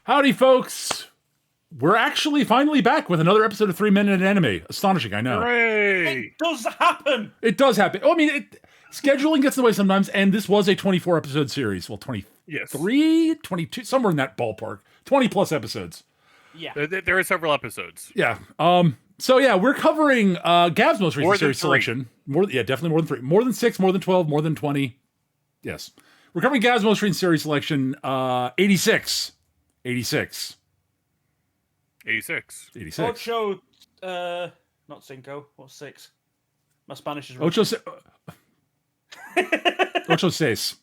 Howdy, folks. We're actually finally back with another episode of 3 Minute Anime. Astonishing, I know. Hooray! It does happen. It does happen. Oh, I mean, scheduling gets in the way sometimes, and this was a 24-episode series. Well, 23, 22, somewhere in that ballpark. 20-plus episodes. Yeah. There are several episodes. Yeah. So, yeah, we're covering Gav's most recent More than series three. selection. Definitely more than 3. More than 6, more than 12, more than 20. Yes. We're covering Gav's most recent series selection, 86. 86. 86. 86. Ocho, not cinco. What's 6? My Spanish is wrong. Ocho seis.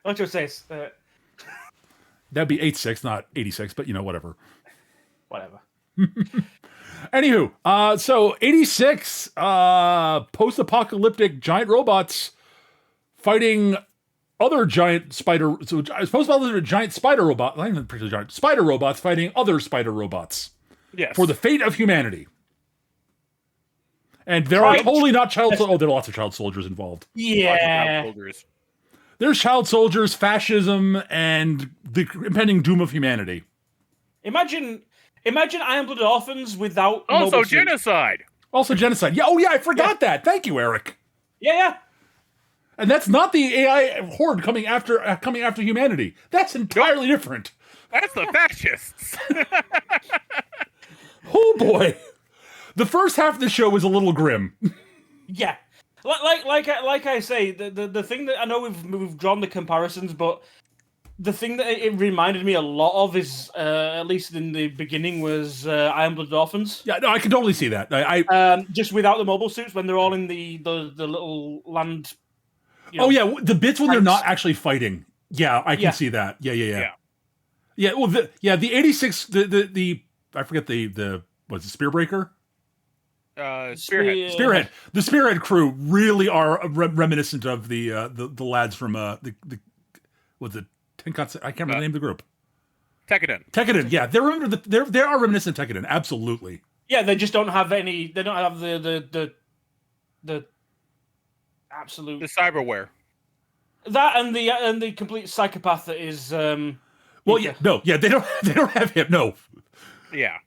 Ocho seis. That'd be 86, not 86, but whatever. Whatever. Anywho, so 86, post-apocalyptic giant robots fighting other giant spider. So I suppose those are giant spider robots. Not even particularly giant spider robots fighting other spider robots. Yes. For the fate of humanity. And there are totally not child. Oh, there are lots of child soldiers involved. Yeah. There's child soldiers, fascism, and the impending doom of humanity. Imagine Iron-Blooded Orphans without Also mobile suits. genocide. Also genocide. Yeah. Oh yeah, I forgot that. Thank you, Eric. Yeah. And that's not the AI horde coming after humanity. That's entirely different. That's the fascists. Oh boy, the first half of the show was a little grim. Yeah. Like I say, the thing that I know we've drawn the comparisons, but the thing that it reminded me a lot of is, at least in the beginning, was Iron-Blooded Orphans. Yeah, no, I can totally see that. I just without the mobile suits when they're all in the little land. Oh yeah, the bits when they're not actually fighting. Yeah, I can see that. Yeah. Well, the 86. The I forget the what's it, Spearbreaker. Spearhead. The Spearhead crew really are reminiscent of the lads from the what's it, Tenkatsu? I can't remember the name of the group. Tekkaden. Yeah, they are reminiscent of Tekkaden. Absolutely. Yeah, they just don't have any. They don't have the absolute The cyberware. that and the complete psychopath that is. Well, yeah, no, yeah, they don't have him. No. Yeah.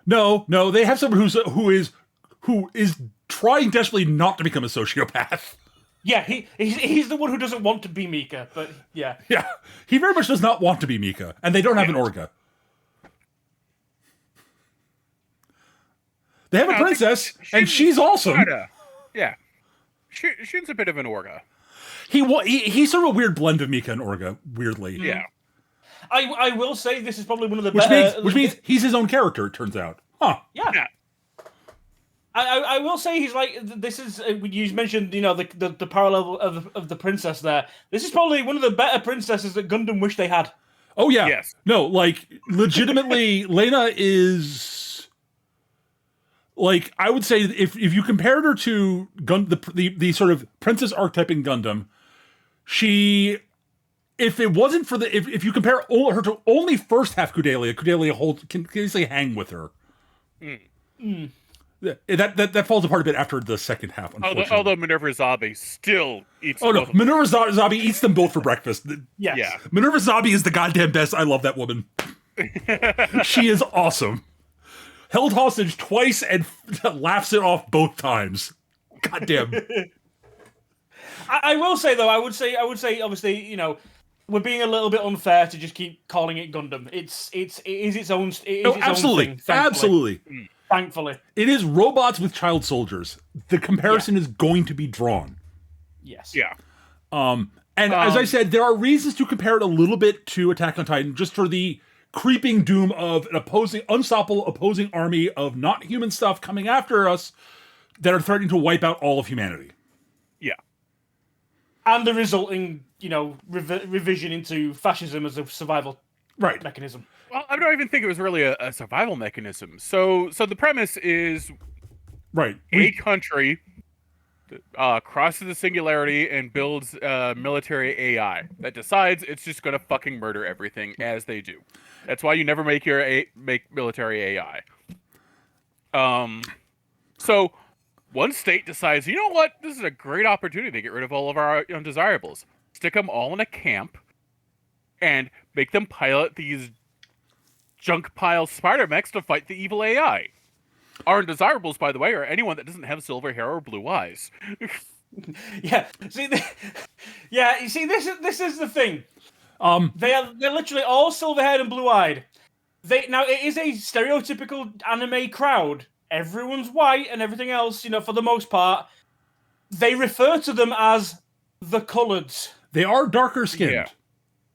No, they have someone who is trying desperately not to become a sociopath. Yeah, he's the one who doesn't want to be Mika, but yeah. Yeah, he very much does not want to be Mika, and they don't have an Orga. They have a princess, and she's awesome. Yeah. Shin's a bit of an Orga. He's sort of a weird blend of Mika and Orga, weirdly. Yeah. I will say this is probably one of the Which means he's his own character, it turns out. Huh. Yeah. I will say he's like, this is, you mentioned, the parallel of the princess there. This is probably one of the better princesses that Gundam wish they had. Oh, yeah. Yes. No, like, legitimately, Lena is, like, I would say if you compared her to the sort of princess archetype in Gundam, if it wasn't for if you compare her to only first half Kudelia can easily hang with her. That falls apart a bit after the second half, unfortunately. Although Minerva Zabi still eats. Oh no, Minerva Zabi eats them both for breakfast. Yes. Yeah. Minerva Zabi is the goddamn best. I love that woman. She is awesome. Held hostage twice and laughs it off both times. Goddamn. I will say though, I would say obviously, we're being a little bit unfair to just keep calling it Gundam. It is its own. Absolutely. Own thing, thankfully. Absolutely. Thankfully. It is robots with child soldiers. The comparison is going to be drawn. Yes. Yeah. As I said, there are reasons to compare it a little bit to Attack on Titan, just for the creeping doom of an unstoppable opposing army of not human stuff coming after us that are threatening to wipe out all of humanity. Yeah. And the resulting, revision into fascism as a survival mechanism. Well, I don't even think it was really a survival mechanism. So the premise is a country crosses the singularity and builds military AI that decides it's just going to fucking murder everything as they do. That's why you never make military AI. So one state decides, you know what? This is a great opportunity to get rid of all of our undesirables. Stick them all in a camp and make them pilot these junk pile spider mechs to fight the evil AI. Our undesirables, by the way, are anyone that doesn't have silver hair or blue eyes. Yeah. See, you see, this is the thing. They're literally all silver-haired and blue-eyed. Now it is a stereotypical anime crowd. Everyone's white and everything else, for the most part. They refer to them as the Coloreds. They are darker skinned. Yeah.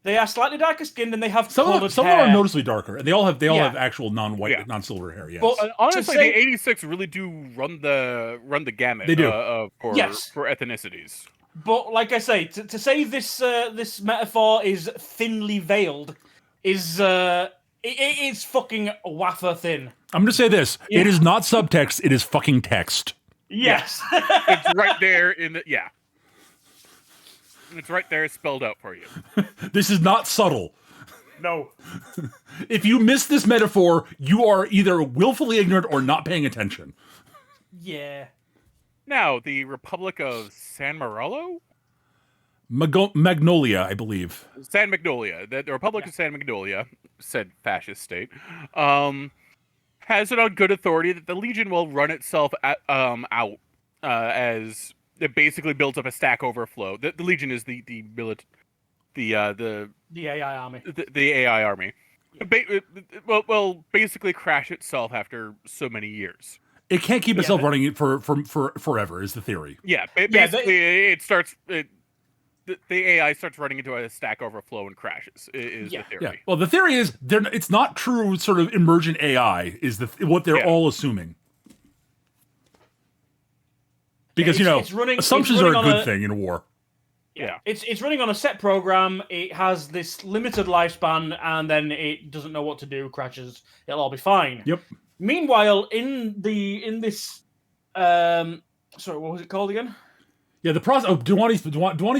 They are slightly darker skinned, and they have some colored of them hair. are noticeably darker, and they all have actual non-white, non-silver hair. Yes, but honestly, the 86 really do run the gamut. They do for ethnicities. But like I say, to say this metaphor is thinly veiled is it's fucking wafer thin. I'm gonna say this: it is not subtext; it is fucking text. Yes, it's right there in the It's right there spelled out for you. This is not subtle. No. If you miss this metaphor, you are either willfully ignorant or not paying attention. Yeah. Now, the Republic of San Marello? Magnolia, I believe. San Magnolia. The Republic of San Magnolia, said fascist state, has it on good authority that the Legion will run itself out as... It basically builds up a Stack Overflow. The Legion is the AI army. The AI army. Yeah. Well, basically crash itself after so many years. It can't keep itself running for forever, is the theory. Yeah, basically the AI starts running into a Stack Overflow and crashes. Is the theory? Yeah. Well, the theory is it's not true. Sort of emergent AI is what they're all assuming. Because assumptions are a good thing in war. Yeah, it's running on a set program. It has this limited lifespan, and then it doesn't know what to do. Crashes. It'll all be fine. Yep. Meanwhile, in this, sorry, what was it called again? Yeah, the process. Oh, Duani's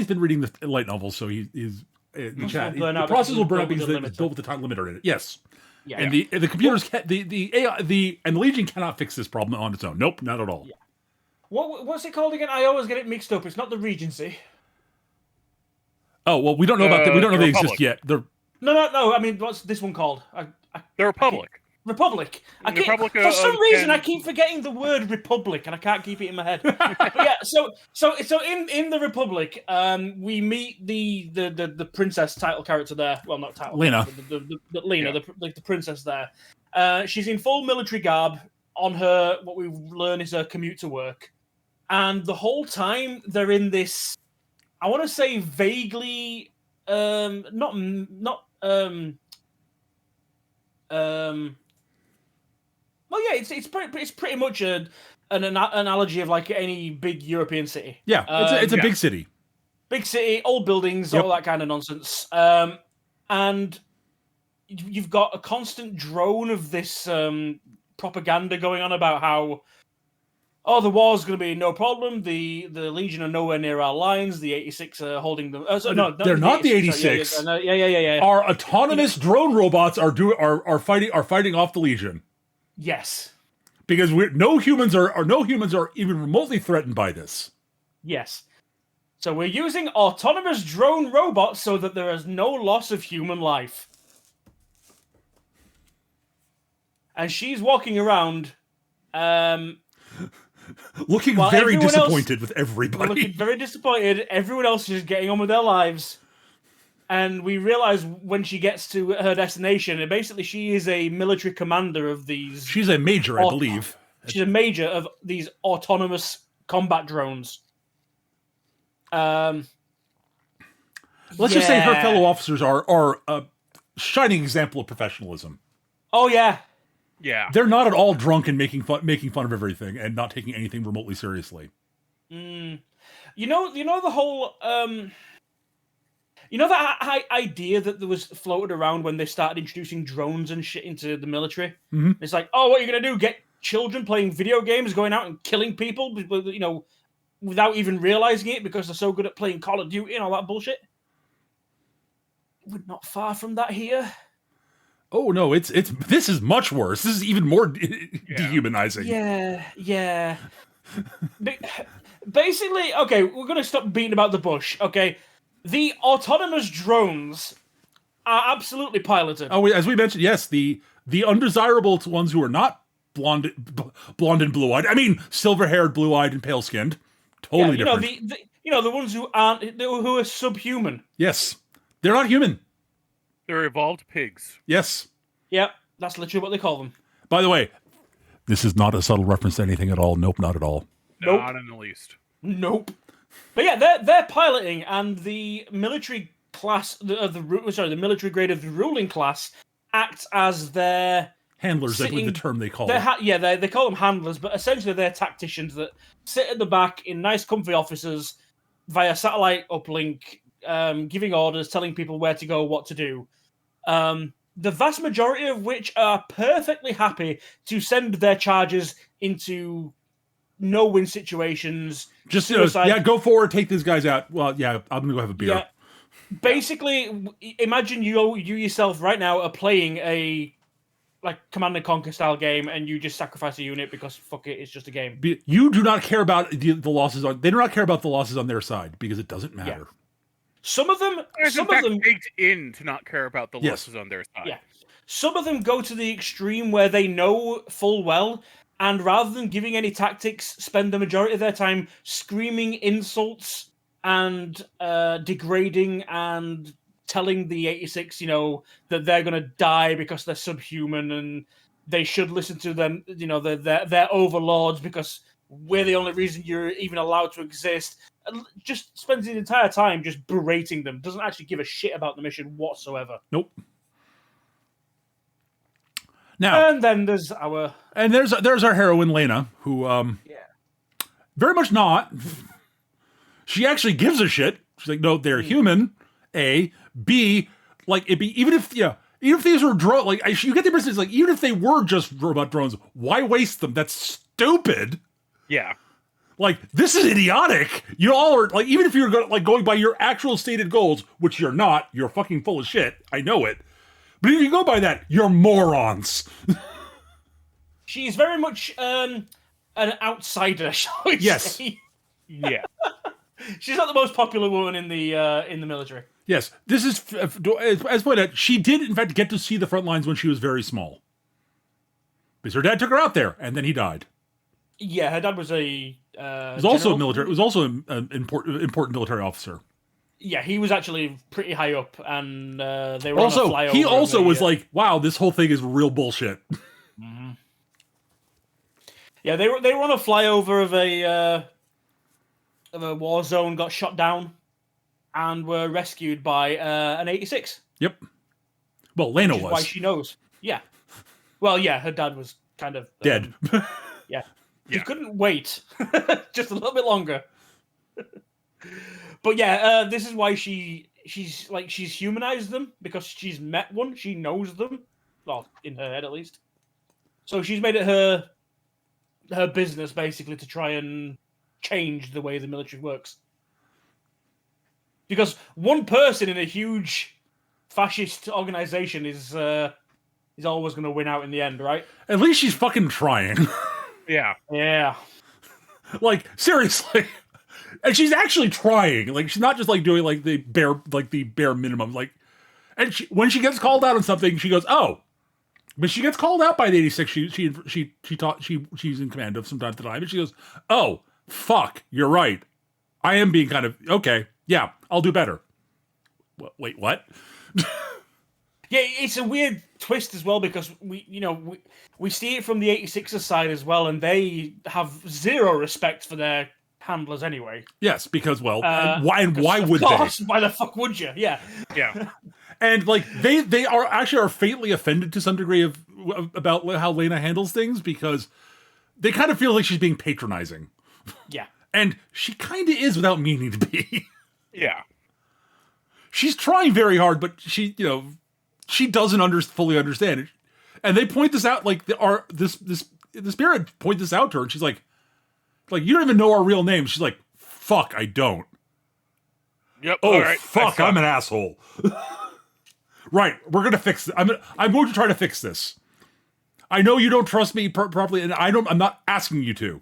been reading the light novel, so he's in the chat. The process will burn out because it's built with the time limiter in it. Yes. Yeah. And the computers, the AI, and the Legion cannot fix this problem on its own. Nope, not at all. Yeah. What's it called again? I always get it mixed up. It's not the Regency. Oh well, we don't know about that. We don't know they exist yet. No. I mean, what's this one called? The Republic. Republic. For some reason, I keep forgetting the word Republic, and I can't keep it in my head. But yeah, so in the Republic, we meet the princess title character there. Well, not title. Lena. Lena, the princess there. She's in full military garb. On her, what we learn is her commute to work. And the whole time they're in this, I want to say vaguely, well, yeah, it's pretty much an analogy of like any big European city. Yeah, it's a big city. Big city, old buildings, all that kind of nonsense. And you've got a constant drone of this propaganda going on about how the war's going to be no problem. The Legion are nowhere near our lines. The 86 are holding them. They're not the 86. Yeah. Our autonomous drone robots are fighting off the Legion. Yes, because no humans are even remotely threatened by this. Yes, so we're using autonomous drone robots so that there is no loss of human life. And she's walking around. Looking very disappointed with everybody. Looking very disappointed. Everyone else is just getting on with their lives. And we realize when she gets to her destination, and basically she is a military commander of these... She's a major, I believe. She's a major of these autonomous combat drones. Let's just say her fellow officers are a shining example of professionalism. Oh, yeah. Yeah, they're not at all drunk and making fun of everything and not taking anything remotely seriously. You know the whole that idea that there was floated around when they started introducing drones and shit into the military. Mm-hmm. It's like, what are you gonna do? Get children playing video games, going out and killing people, without even realizing it because they're so good at playing Call of Duty and all that bullshit. We're not far from that here. Oh no, this is much worse. This is even more dehumanizing. Yeah. Basically, okay, we're gonna stop beating about the bush. Okay, the autonomous drones are absolutely piloted. Oh, as we mentioned, yes, the undesirable ones who are not blonde and blue-eyed. I mean, silver-haired, blue-eyed, and pale-skinned. Totally different. The ones who are subhuman. Yes, they're not human. They're evolved pigs. Yes. Yep, that's literally what they call them. By the way, this is not a subtle reference to anything at all. Nope, not at all. Nope. Not in the least. Nope. But yeah, they're piloting, and the military class the military grade of the ruling class acts as their handlers. I believe the term they call them. They call them handlers, but essentially they're tacticians that sit at the back in nice, comfy offices via satellite uplink, giving orders, telling people where to go, what to do. The vast majority of which are perfectly happy to send their charges into no-win situations. Just go forward, take these guys out. Well, yeah, I'm gonna go have a beer. Yeah. Basically, imagine you yourself right now are playing a Command and Conquer style game, and you just sacrifice a unit because fuck it, it's just a game. You do not care about the losses they do not care about the losses on their side because it doesn't matter. Yeah. Some of them baked in to not care about the losses on their side. Yeah. Some of them go to the extreme where they know full well, and rather than giving any tactics, spend the majority of their time screaming insults and degrading and telling the 86, that they're going to die because they're subhuman and they should listen to them, their overlords because we're the only reason you're even allowed to exist. And just spends the entire time just berating them. Doesn't actually give a shit about the mission whatsoever. Nope. Now, and then there's our heroine Lena, who very much not. She actually gives a shit. She's like, no, they're human. A, B, even if these were drones, you get the impression, even if they were just robot drones, why waste them? That's stupid. Yeah. This is idiotic. You all are even if you're going by your actual stated goals, which you're not, you're fucking full of shit. I know it. But if you go by that, you're morons. She's very much an outsider, shall we say? Yeah. She's not the most popular woman in the military. Yes, this is as pointed out. She did in fact get to see the front lines when she was very small, because her dad took her out there, and then he died. Yeah, her dad was also military. It was also an important military officer. Yeah, he was actually pretty high up, and they were also. On a flyover he also was like, "Wow, this whole thing is real bullshit." Mm-hmm. Yeah, they were on a flyover of a war zone, got shot down, and were rescued by an 86. Yep. Well, Lena was. Why she knows. Yeah. Well, yeah, her dad was kind of dead. Yeah. He couldn't wait just a little bit longer. But yeah, this is why she's humanized them, because she's met one, she knows them, well, in her head at least. So she's made it her business basically to try and change the way the military works. Because one person in a huge fascist organization is always going to win out in the end, right? At least she's fucking trying. Yeah. Yeah. Seriously. And she's actually trying. She's not just doing the bare minimum. And when she gets called out on something, she goes, "Oh." When she gets called out by the 86, she's in command of from time to time, and she goes, "Oh, fuck, you're right. I am being kind of okay. Yeah, I'll do better." Wait, what? Yeah, it's a weird twist as well, because we see it from the 86er side as well, and they have zero respect for their handlers anyway. Yes, because why would course, they? Why the fuck would you? Yeah. Yeah. And they are faintly offended to some degree about how Lena handles things, because they kind of feel like she's being patronizing. Yeah. And she kind of is without meaning to be. Yeah. She's trying very hard, but she doesn't fully understand it. And they point this out, the spirit point this out to her, and she's like, you don't even know our real names. She's like, fuck, I don't. Yep. Oh, right. fuck, I'm an asshole. Right, we're gonna fix it. I'm going to try to fix this. I know you don't trust me properly, and I'm not asking you to.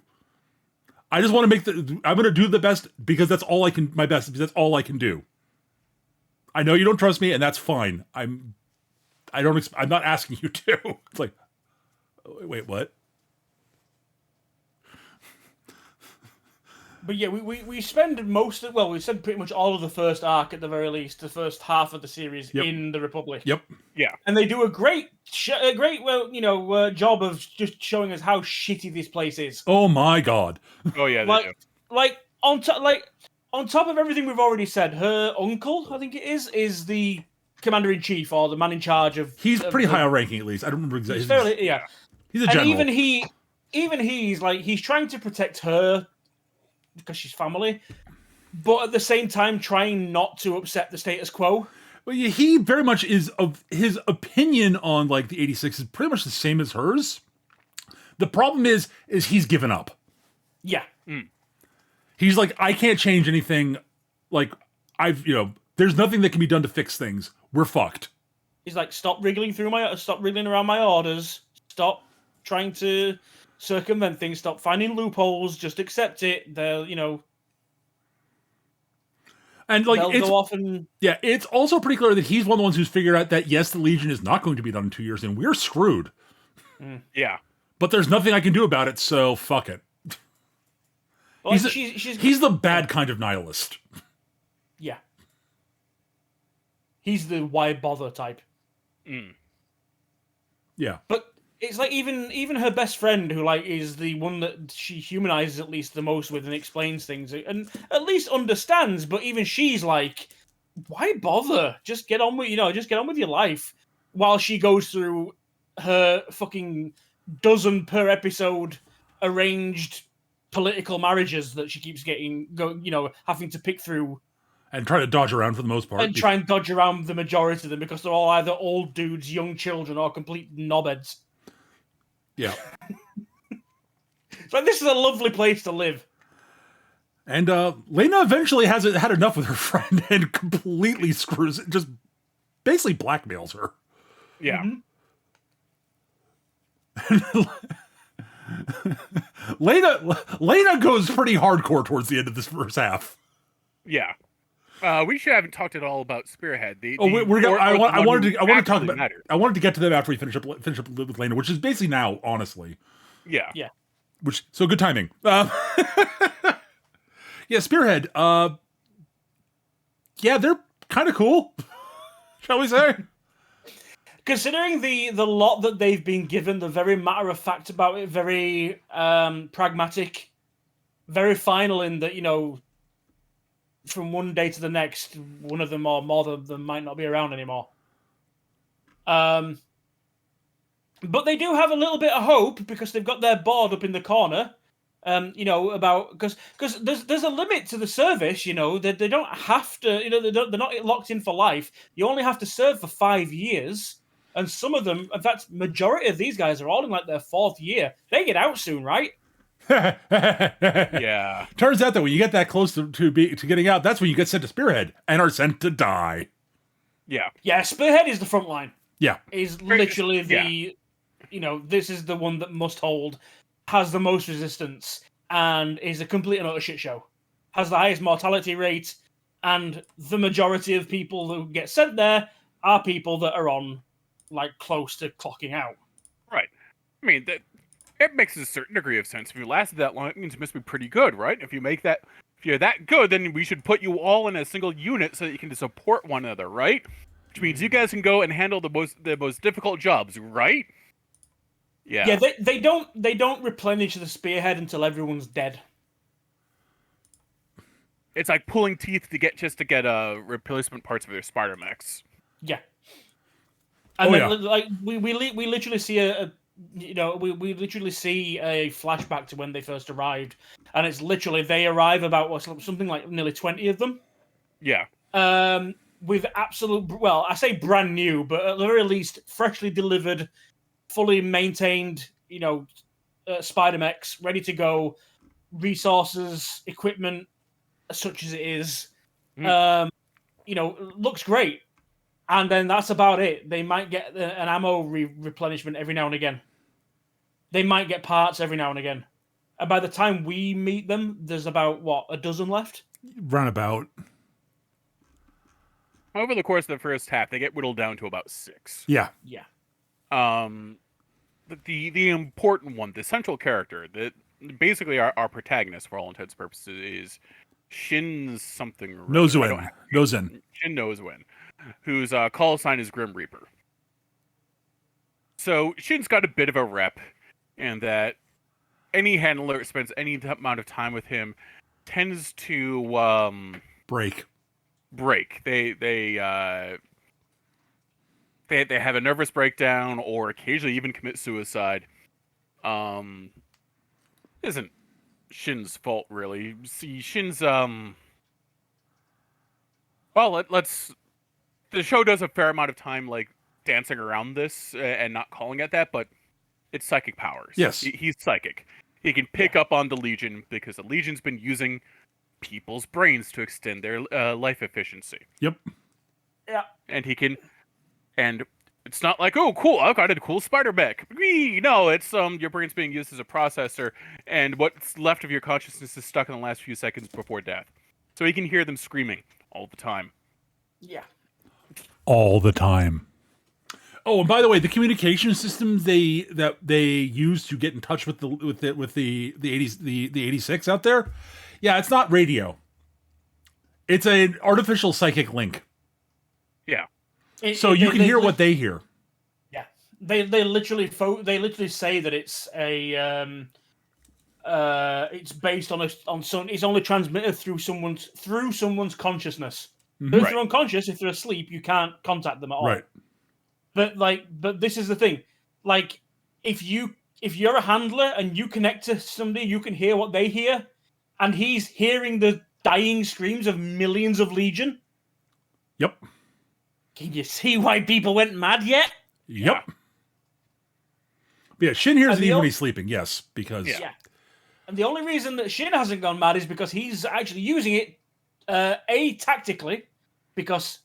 I just want to I'm gonna do the best because that's all I can. My best because that's all I can do. I know you don't trust me, and that's fine. I'm not asking you to. It's like, wait, what? But yeah, we spend we spend pretty much all of the first arc at the very least, the first half of the series in the Republic. Yep. Yeah. And they do a great job of just showing us how shitty this place is. Oh my god. Oh yeah. On top of everything we've already said, her uncle, I think it is the commander in chief or the man in charge of. He's pretty high on ranking, at least. I don't remember exactly. He's fairly, yeah. He's a general. And he's trying to protect her because she's family, but at the same time trying not to upset the status quo. Well, yeah, he very much is of his opinion on like the 86 is pretty much the same as hers. The problem is he's given up. Yeah. He's like, I can't change anything. Like, there's nothing that can be done to fix things. We're fucked. He's like, stop wriggling around my orders. Stop trying to circumvent things. Stop finding loopholes. Just accept it. And like, they'll go off and it's also pretty clear that he's one of the ones who's figured out that yes, the Legion is not going to be done in 2 years, and we're screwed. Yeah. But there's nothing I can do about it, so fuck it. Well, he's the bad kind of nihilist. Yeah. He's the why bother type. Yeah. But it's like even her best friend, who like is the one that she humanizes at least the most with and explains things and at least understands, but even she's like, why bother? Just get on with your life. While she goes through her fucking dozen per episode arranged political marriages that she keeps having to pick through and try to dodge around for the most part. And try and dodge around the majority of them because they're all either old dudes, young children, or complete knobheads. Yeah. So this is a lovely place to live. And Lena eventually has had enough with her friend and completely just basically blackmails her. Yeah. Lena goes pretty hardcore towards the end of this first half. Yeah. We haven't talked at all about Spearhead. I wanted to get to them after we finish up with Lena, which is basically now, honestly. Yeah. Yeah. So good timing. Yeah, Spearhead. They're kind of cool, shall we say? Considering the lot that they've been given, they're very matter of fact about it, very pragmatic, very final in that, from one day to the next, one of them or more of them might not be around anymore. But they do have a little bit of hope because they've got their board up in the corner. Because there's a limit to the service. They don't have to. They're not locked in for life. You only have to serve for 5 years, and some of them, in fact, majority of these guys are all in like their 4th year. They get out soon, right? Yeah. Turns out that when you get that close to getting out, that's when you get sent to Spearhead and are sent to die. Yeah. Yeah, Spearhead is the front line. Yeah. Is literally this is the one that must hold, has the most resistance, and is a complete and utter shit show. Has the highest mortality rate, and the majority of people who get sent there are people that are on, like, close to clocking out. Right. I mean, it makes a certain degree of sense. If you lasted that long, it means you must be pretty good, right? If you're that good, then we should put you all in a single unit so that you can support one another, right? Which means you guys can go and handle the most difficult jobs, right? Yeah. Yeah, they don't replenish the Spearhead until everyone's dead. It's like pulling teeth to get replacement parts for their spider mechs. Yeah. And like we literally see we literally see a flashback to when they first arrived, and it's literally they arrive about something like nearly 20 of them. Yeah. With I say brand new, but at the very least freshly delivered, fully maintained, spider mechs ready to go, resources, equipment, such as it is. Looks great. And then that's about it. They might get an ammo replenishment every now and again. They might get parts every now and again. And by the time we meet them, there's about, a dozen left? Roundabout. over the course of the first half, they get whittled down to about 6. Yeah. Yeah. The important one, the central character, that basically our protagonist for all intents and purposes is Shin something. Nozuin. Shin Nozuin, whose call sign is Grim Reaper. So Shin's got a bit of a rep, and that any handler that spends any amount of time with him tends to break. They have a nervous breakdown, or occasionally even commit suicide. Isn't Shin's fault really? See, Shin's well, let's. The show does a fair amount of time like dancing around this and not calling it that, but it's psychic powers. Yes, he's psychic. He can pick up on the Legion because the Legion's been using people's brains to extend their life efficiency. Yep. Yeah. And he can, and it's not like, oh, cool, I've got a cool spider mech. No, it's your brain's being used as a processor, and what's left of your consciousness is stuck in the last few seconds before death. So he can hear them screaming all the time. Yeah. All the time. Oh, and by the way, the communication system they use to get in touch with the 86 out there, yeah, it's not radio. It's an artificial psychic link. Yeah. So you can hear what they hear. Yeah, they literally say that it's a it's based on some. It's only transmitted through someone's consciousness. Mm-hmm. If they're unconscious, if they're asleep, you can't contact them at all. Right. But this is the thing. Like, if you're a handler and you connect to somebody, you can hear what they hear, and he's hearing the dying screams of millions of Legion. Yep. Can you see why people went mad yet? Yep. Yeah, Shin hears it even when he's sleeping, yes, because... Yeah. And the only reason that Shin hasn't gone mad is because he's actually using it, tactically, because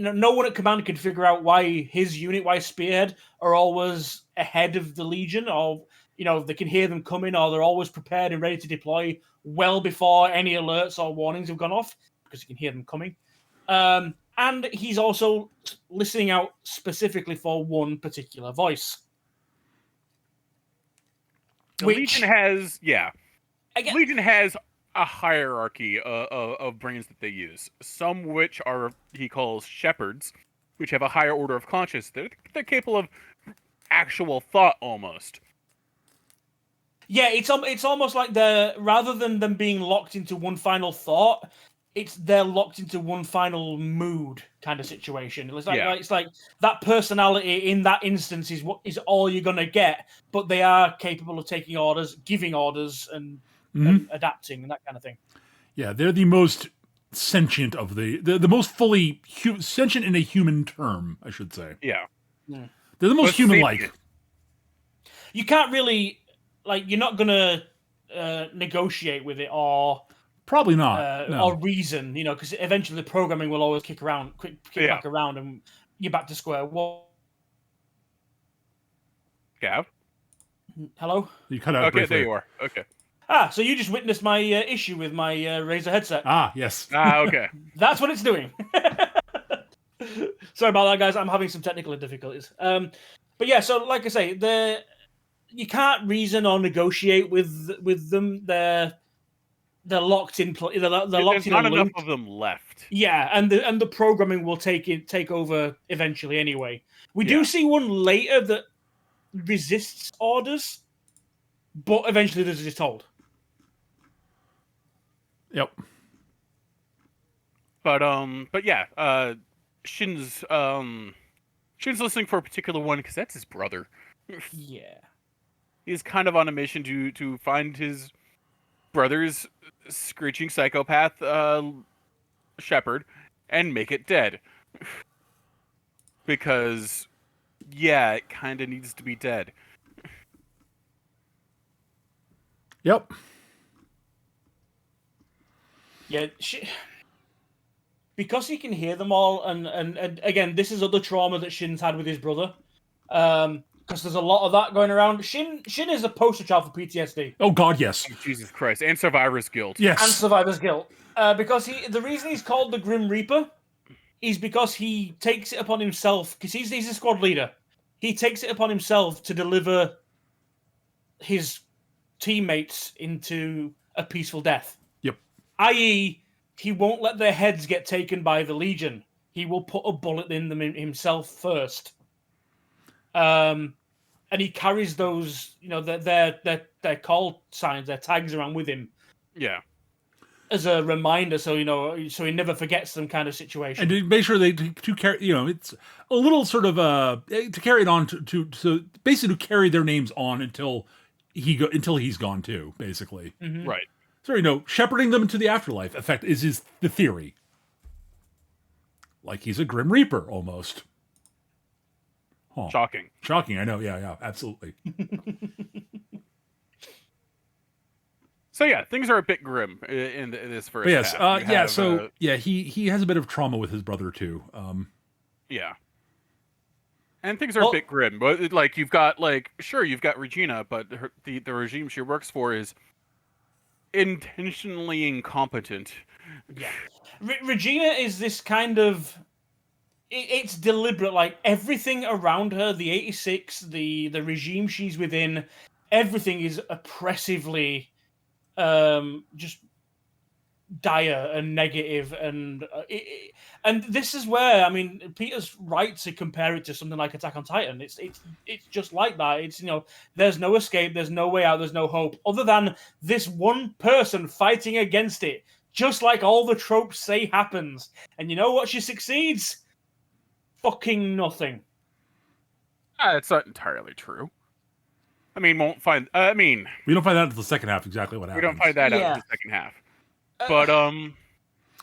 no one at command can figure out why his unit, why Spearhead, are always ahead of the Legion, or, they can hear them coming, or they're always prepared and ready to deploy well before any alerts or warnings have gone off, because you can hear them coming. And he's also listening out specifically for one particular voice. Legion has a hierarchy of brains that they use. Some which are, he calls shepherds, which have a higher order of consciousness. They're capable of actual thought almost. Yeah, it's almost like rather than them being locked into one final thought, they're locked into one final mood kind of situation. It's like that personality in that instance is all you're gonna get, but they are capable of taking orders, giving orders, and adapting and that kind of thing. Yeah, they're the most sentient of the most fully sentient in a human term, I should say. Yeah. They're the most human-like. You can't really, you're not gonna negotiate with it or. Probably not. No. Or reason, because eventually the programming will always kick back around, and you're back to square one. Gav? Hello? You cut out. Okay, briefly. there you are. Okay. So you just witnessed my issue with my Razer headset. Yes. Okay. That's what it's doing. Sorry about that, guys. I'm having some technical difficulties. But yeah, so like I say, you can't reason or negotiate with them. They're locked in. They're locked There's in. Not a enough loop. of them left. Yeah, and the programming will take over eventually. Anyway, we do see one later that resists orders, but eventually this is told. Yep. But yeah, Shin's listening for a particular one because that's his brother. Yeah. He's kind of on a mission to find his brother's screeching psychopath shepherd and make it dead. Because, yeah, it kind of needs to be dead. Yep. Yeah, because he can hear them all, and again, this is other trauma that Shin's had with his brother. Because there's a lot of that going around. Shin is a poster child for PTSD. Oh God, yes. Oh, Jesus Christ, and survivor's guilt. Yes, and survivor's guilt. Because the reason he's called the Grim Reaper is because he takes it upon himself, because he's a squad leader. He takes it upon himself to deliver his teammates into a peaceful death. Yep. I.e., he won't let their heads get taken by the Legion. He will put a bullet in them himself first. And he carries those, their call signs, their tags around with him. Yeah. As a reminder, so he never forgets them kind of situation. And to make sure to carry, it's a little sort of to carry it on to basically to carry their names on until he's gone too, basically. Mm-hmm. Right. So shepherding them to the afterlife effect is the theory. Like he's a Grim Reaper almost. Huh. Shocking, I know. Yeah, absolutely. So yeah, things are a bit grim in this first yes, half. He has a bit of trauma with his brother too. Yeah. And things are a bit grim, but like you've got Regina, but the regime she works for is intentionally incompetent. Yeah, Regina is this kind of. It's deliberate. Like everything around her, the 86, the regime she's within, everything is oppressively, just dire and negative, and this is where Peter's right to compare it to something like Attack on Titan. It's just like that. It's there's no escape, there's no way out, there's no hope other than this one person fighting against it, just like all the tropes say happens. And you know what? She succeeds. Fucking nothing. It's not entirely true. We don't find that out until the second half exactly what happens. We don't find that out in the second half. But I'll put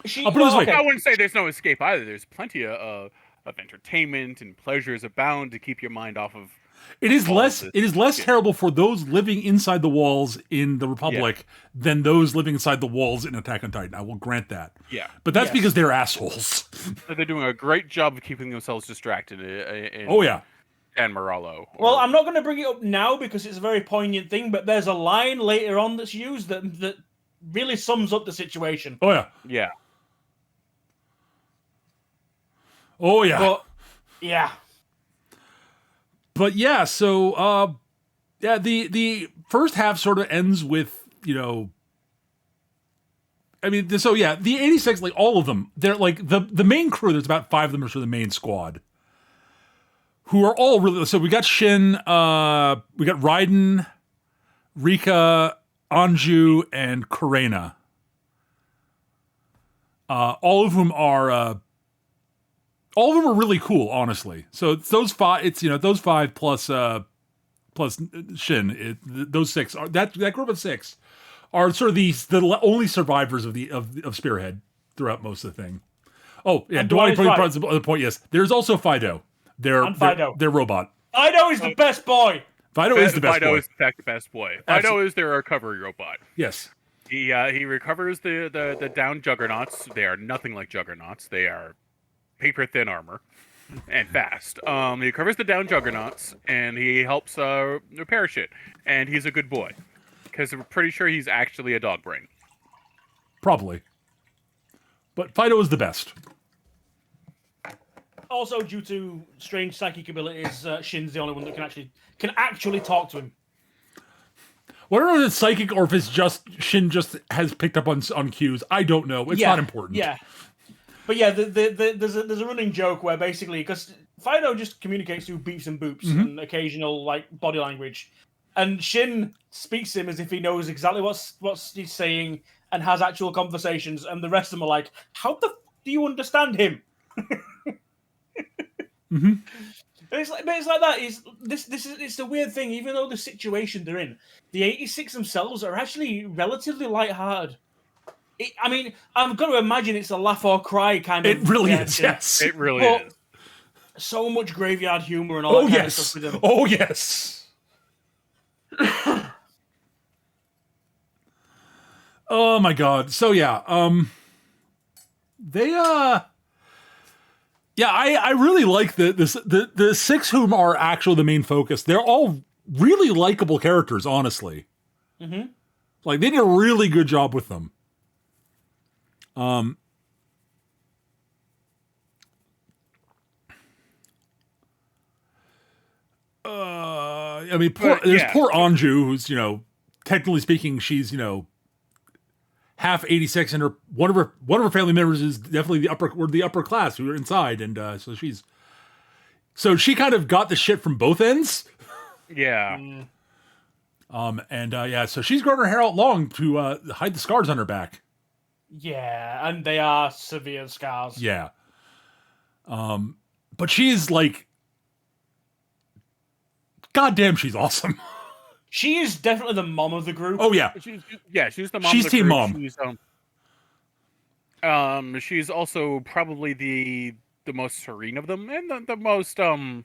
it this way. I wouldn't say there's no escape either. There's plenty of entertainment and pleasures abound to keep your mind off of. It is less terrible for those living inside the walls in the Republic than those living inside the walls in Attack on Titan. I will grant that. Yeah, but that's because they're assholes. They're doing a great job of keeping themselves distracted. And Moralo. Well, I'm not going to bring it up now because it's a very poignant thing, but there's a line later on that's used that really sums up the situation. Oh, yeah. Yeah. Oh, yeah. But, yeah. But, yeah, so, the first half sort of ends with, the 86, like, all of them, they're, like, the main crew, there's about 5 of them are sort of the main squad, who are all really... So we got Shin, we got Raiden, Rika, Anju, and Karena. All of whom are really cool, honestly. So it's those 5. Those 5 plus Shin. Those 6 are that group of 6 are sort of the only survivors of Spearhead throughout most of the thing. Oh yeah, Dwight brought the point. Yes, there's also Fido. Their robot. Fido is the best boy. Fido is the best boy. Fido is in fact the best boy. Fido is their recovery robot. Yes. He recovers the downed juggernauts. They are nothing like juggernauts. They are paper thin armor and fast. He recovers the downed juggernauts and he helps repair shit. And he's a good boy because we're pretty sure he's actually a dog brain. Probably. But Fido is the best. Also, due to strange psychic abilities, Shin's the only one that can actually talk to him. Well, I don't know if it's psychic or if it's just Shin just has picked up on cues. I don't know. It's not important. Yeah, but yeah, there's a running joke where basically because Fido just communicates through beeps and boops and occasional like body language, and Shin speaks to him as if he knows exactly what he's saying and has actual conversations, and the rest of them are like, "How the do you understand him?" Mm-hmm. It's like that. It's the weird thing. Even though the situation they're in, the 86 themselves are actually relatively lighthearted. I'm going to imagine it's a laugh or cry kind of. It really is. Yes, it really is. So much graveyard humor and all that kind of stuff with them. Oh yes. Oh my god. So yeah, I really like the 6 whom are actually the main focus. They're all really likable characters, honestly. Mm-hmm. Like they did a really good job with them. I mean, poor Anju, who's, technically speaking, she's, half 86, and one of her family members is definitely the upper class who are inside, and so she kind of got the shit from both ends. Yeah. So she's grown her hair out long to hide the scars on her back. Yeah, and they are severe scars. Yeah. But she's like, goddamn, she's awesome. She is definitely the mom of the group. Oh yeah, she's the mom. She's of the team group. mom. She's also probably the most serene of them, and the most Oh,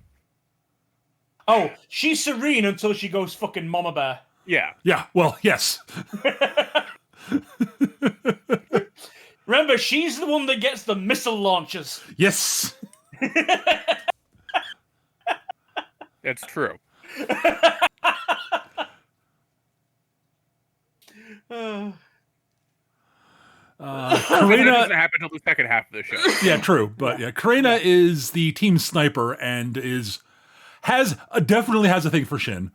she's serene until she goes fucking mama bear. Yeah. Yeah. Well, yes. Remember, she's the one that gets the missile launchers. Yes. That's true. Karina doesn't happen until the second half of the show. Yeah, true. But Karina is the team sniper and definitely has a thing for Shin.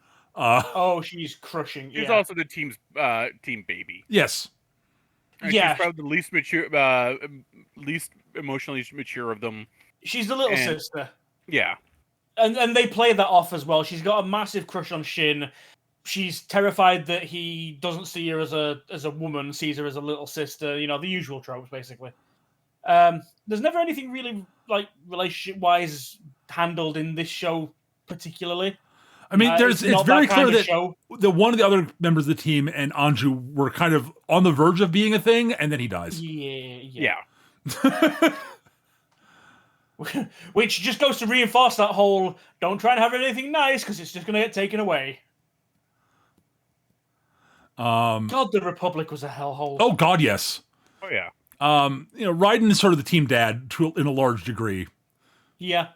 She's crushing. She's also the team baby. Yes. And yeah. She's probably the least mature, least emotionally mature of them. She's the little sister. Yeah. And they play that off as well. She's got a massive crush on Shin. She's terrified that he doesn't see her as a woman, sees her as a little sister. The usual tropes, basically. There's never anything really like relationship-wise handled in this show, particularly. I mean, it's very clear that one of the other members of the team and Anju were kind of on the verge of being a thing, and then he dies. Yeah. Which just goes to reinforce that whole don't try and have anything nice because it's just going to get taken away. God, the Republic was a hellhole. Oh God, yes. Oh yeah. Raiden is sort of the team dad in a large degree. Yeah.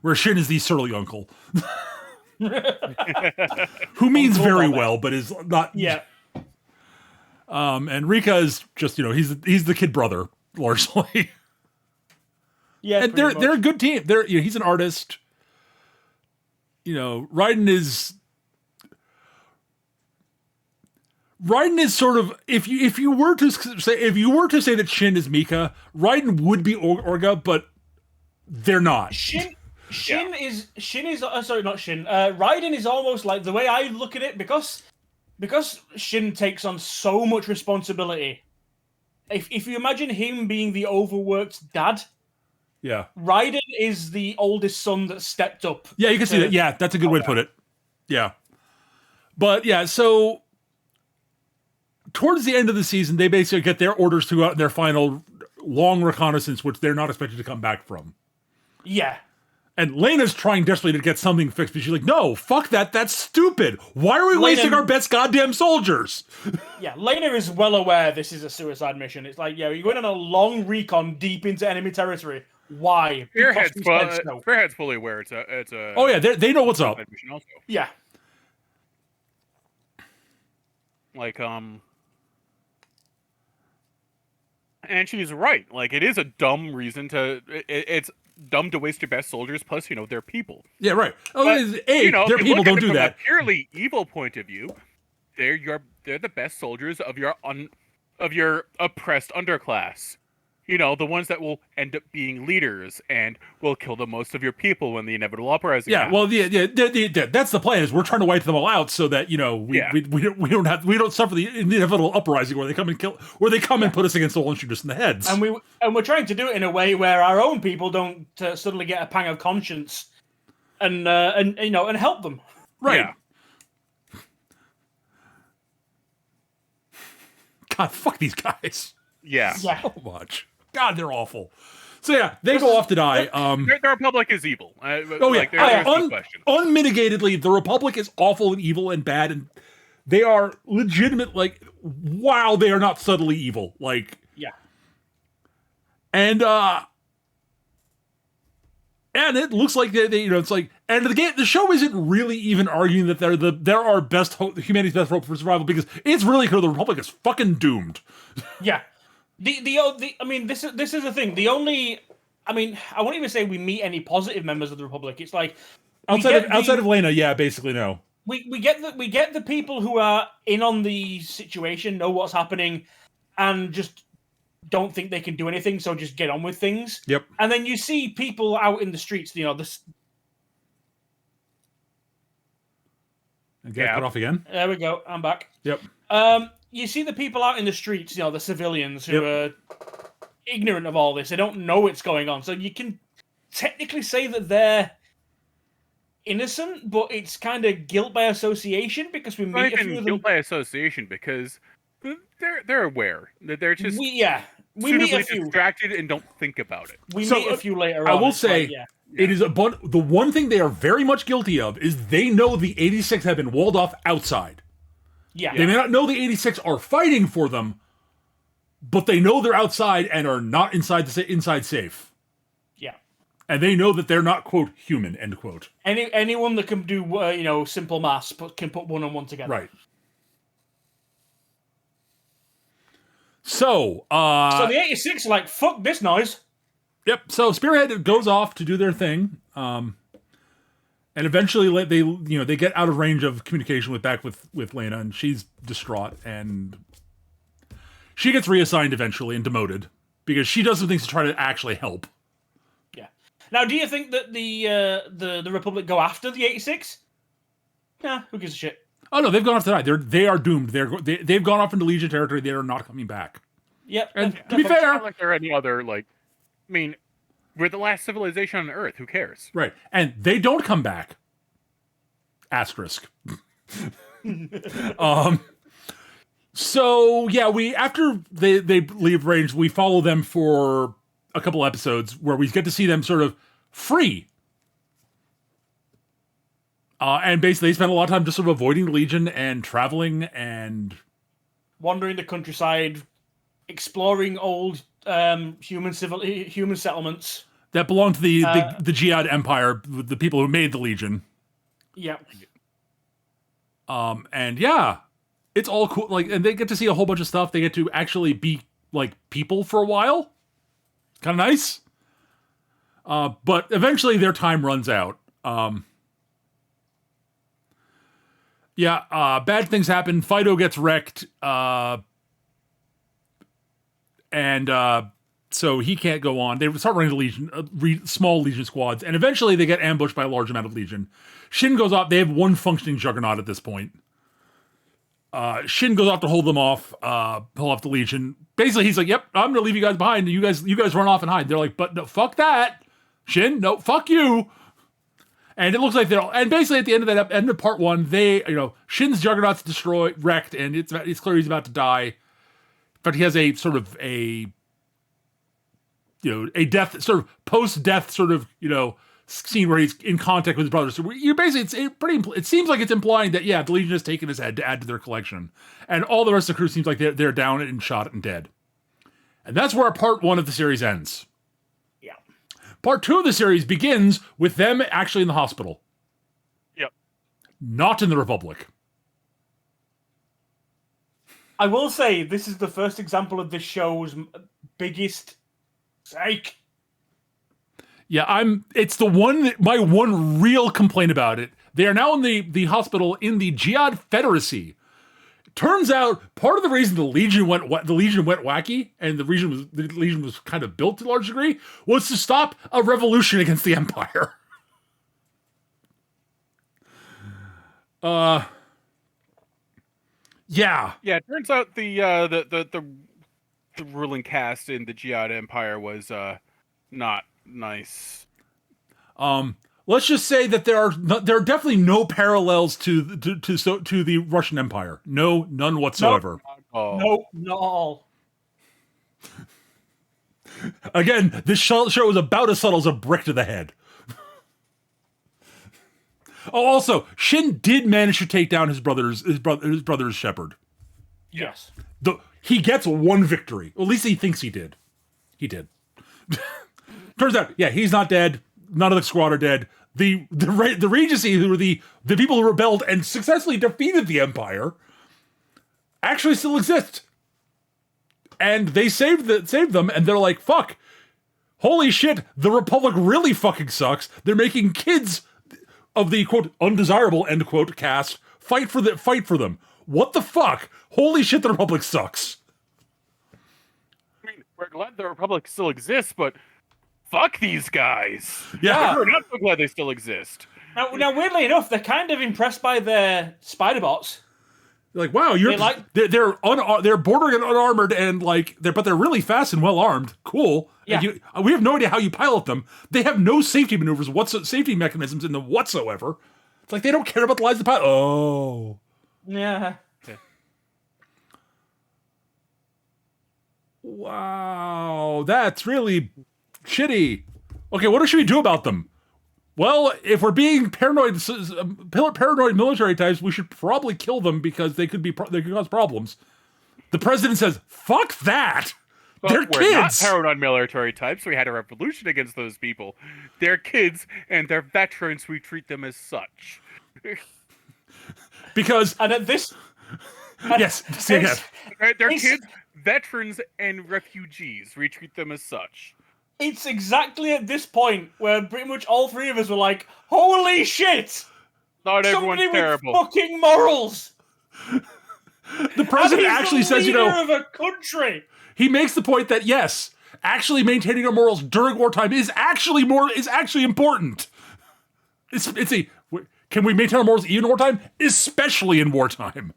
Where Shin is the surly uncle. Who means very well, but is not. Yeah. And Rika is just, he's the kid brother, largely. Yeah. And they're a good team. He's an artist. Raiden is sort of, if you were to say that Shin is Mika, Raiden would be Orga, but they're not. Raiden is almost like, the way I look at it, because Shin takes on so much responsibility. If you imagine him being the overworked dad, yeah, Raiden is the oldest son that stepped up. Yeah, you can see that. Yeah, that's a good way to put it. Yeah, but yeah, so towards the end of the season, they basically get their orders to go out in their final long reconnaissance, which they're not expected to come back from. Yeah. And Lena's trying desperately to get something fixed, but she's like, no, fuck that, that's stupid. Why are we wasting our best goddamn soldiers? Yeah, Lena is well aware this is a suicide mission. It's like, you're going on a long recon deep into enemy territory. Why? Fairhead's fully aware it's a oh yeah, they know what's up. Mission also. Yeah. Like, and she's right. Like, it is a dumb reason it's dumb to waste your best soldiers. Plus, they're people. Yeah, right. Oh, but, they're people. Don't do that. From a purely evil point of view, they're the best soldiers of your oppressed underclass. The ones that will end up being leaders and will kill the most of your people when the inevitable uprising. Yeah, happens. well, that's the plan. Is we're trying to wipe them all out so that we don't suffer the inevitable uprising where they come and kill, where they come and put us against the wall and shoot us in the heads. And we're trying to do it in a way where our own people don't suddenly get a pang of conscience and help them. Right. Yeah. God, fuck these guys. Yeah. So much. God, they're awful. So yeah, they go off to die. The Republic is evil. There's no question. Unmitigatedly, the Republic is awful and evil and bad, and they are legitimate. Wow, they are not subtly evil. And it looks like they it's like, and the show isn't really even arguing that they're our best hope, humanity's best hope for survival, because it's really clear the Republic is fucking doomed. Yeah. This is the thing. I won't even say we meet any positive members of the Republic. It's like Outside of Lena, yeah, basically no. We get the people who are in on the situation, know what's happening, and just don't think they can do anything, so just get on with things. Yep. And then you see people out in the streets, you know, Cut off again. There we go. I'm back. Yep. You see the people out in the streets, you know, the civilians who are ignorant of all this. They don't know what's going on. So you can technically say that they're innocent, but it's kind of guilt by association because we meet a few of them. Guilt by association because they're aware that they're just we meet a few distracted and don't think about it. We meet a few later on. I will say it is the one thing they are very much guilty of is they know the 86 have been walled off outside. Yeah. They may not know the 86 are fighting for them, but they know they're outside and are not inside safe. Yeah. And they know that they're not, quote, human, end quote. Anyone that can do, simple maths can put one on one together. Right. So the 86 are like, fuck this noise. Yep. So Spearhead goes off to do their thing. And eventually they get out of range of communication with Lena, and she's distraught, and she gets reassigned eventually and demoted because she does some things to try to actually help. Yeah. Now, do you think that the Republic go after the 86? Nah, who gives a shit? Oh no, they've gone off to die. They are doomed. They've gone off into Legion territory. They are not coming back. Yep. And to be fair, not like there are any other we're the last civilization on Earth. Who cares? Right. And they don't come back. Asterisk. So yeah, after they leave range, we follow them for a couple episodes where we get to see them sort of free. And basically they spend a lot of time just sort of avoiding the Legion and traveling and wandering the countryside, exploring old human settlements that belong to the Jihad Empire, the people who made the Legion. Yeah. And yeah, it's all cool. And they get to see a whole bunch of stuff. They get to actually be people for a while. Kind of nice. But eventually their time runs out. Bad things happen. Fido gets wrecked. So he can't go on. They start running Legion, small Legion squads, and eventually they get ambushed by a large amount of Legion. Shin goes off. They have one functioning Juggernaut at this point. Shin goes off to hold them off, pull off the Legion. Basically, he's like, "Yep, I'm gonna leave you guys behind. You guys run off and hide." They're like, "But no, fuck that, Shin. No, fuck you." And it looks like and basically at the end of end of part one, Shin's Juggernaut's wrecked, and it's clear he's about to die. But he has a sort of a death, sort of post-death sort of, scene where he's in contact with his brother. So you basically, it seems like it's implying that, the Legion has taken his head to add to their collection. And all the rest of the crew seems like they're down and shot and dead. And that's where part one of the series ends. Yeah. Part two of the series begins with them actually in the hospital. Yep. Not in the Republic. I will say this is the first example of this show's biggest psych. Yeah, it's my one real complaint about it. They are now in the hospital in the Jihad Federacy. Turns out part of the reason the Legion went wacky and the Legion was kind of built to a large degree was to stop a revolution against the Empire. Yeah. Yeah, it turns out the ruling caste in the Jihad Empire was not nice. Let's just say that there are definitely no parallels to the Russian Empire. No, none whatsoever. Nope, not all. Again, this show is about as subtle as a brick to the head. Oh, also, Shin did manage to take down his brother's shepherd. Yes. He gets one victory. At least he thinks he did. He did. Turns out, he's not dead. None of the squad are dead. The Regency, who were the people who rebelled and successfully defeated the Empire, actually still exist. And they saved them, and they're like, fuck. Holy shit, the Republic really fucking sucks. They're making kids of the quote undesirable end quote cast fight for them. What the fuck? Holy shit, the Republic sucks. I mean, we're glad the Republic still exists, but fuck these guys. Yeah. We're not so glad they still exist. Now, weirdly enough, they're kind of impressed by their spider bots. Like, wow, they're bordering on unarmored and but they're really fast and well armed. Cool. Yeah. We have no idea how you pilot them. They have no safety maneuvers, safety mechanisms in them whatsoever. It's like they don't care about the lives of the pilot. Oh. Yeah. Wow, that's really shitty. Okay, what should we do about them? Well, if we're being paranoid military types, we should probably kill them because they could cause problems. The president says, "Fuck that! But They're we're kids." not paranoid military types. We had a revolution against those people. They're kids and they're veterans. We treat them as such. Because and at this, yes, say again. They're kids, veterans, and refugees. We treat them as such. It's exactly at this point where pretty much all three of us were like, "Holy shit! Not everyone's Somebody terrible. with fucking morals." The president actually says, leader of a country. He makes the point that yes, actually maintaining our morals during wartime is actually important. Can we maintain our morals even in wartime? Especially in wartime.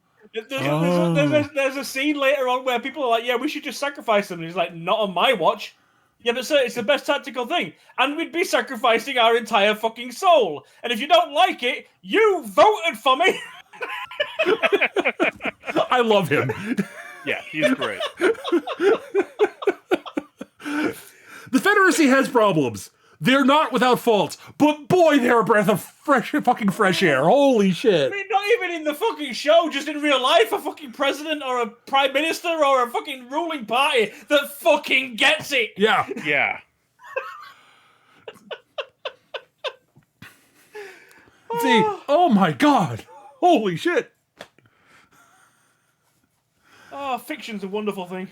There's a scene later on where people are like, "Yeah, we should just sacrifice them." And he's like, "Not on my watch." Yeah, but sir, it's the best tactical thing. And we'd be sacrificing our entire fucking soul. And if you don't like it, you voted for me. I love him. Yeah, he's great. The Confederacy has problems. They're not without faults, but boy, they're a breath of fresh air. Holy shit. I mean, not even in the fucking show, just in real life, a fucking president or a prime minister or a fucking ruling party that fucking gets it. Yeah. Yeah. See, oh my god. Holy shit. Oh, fiction's a wonderful thing.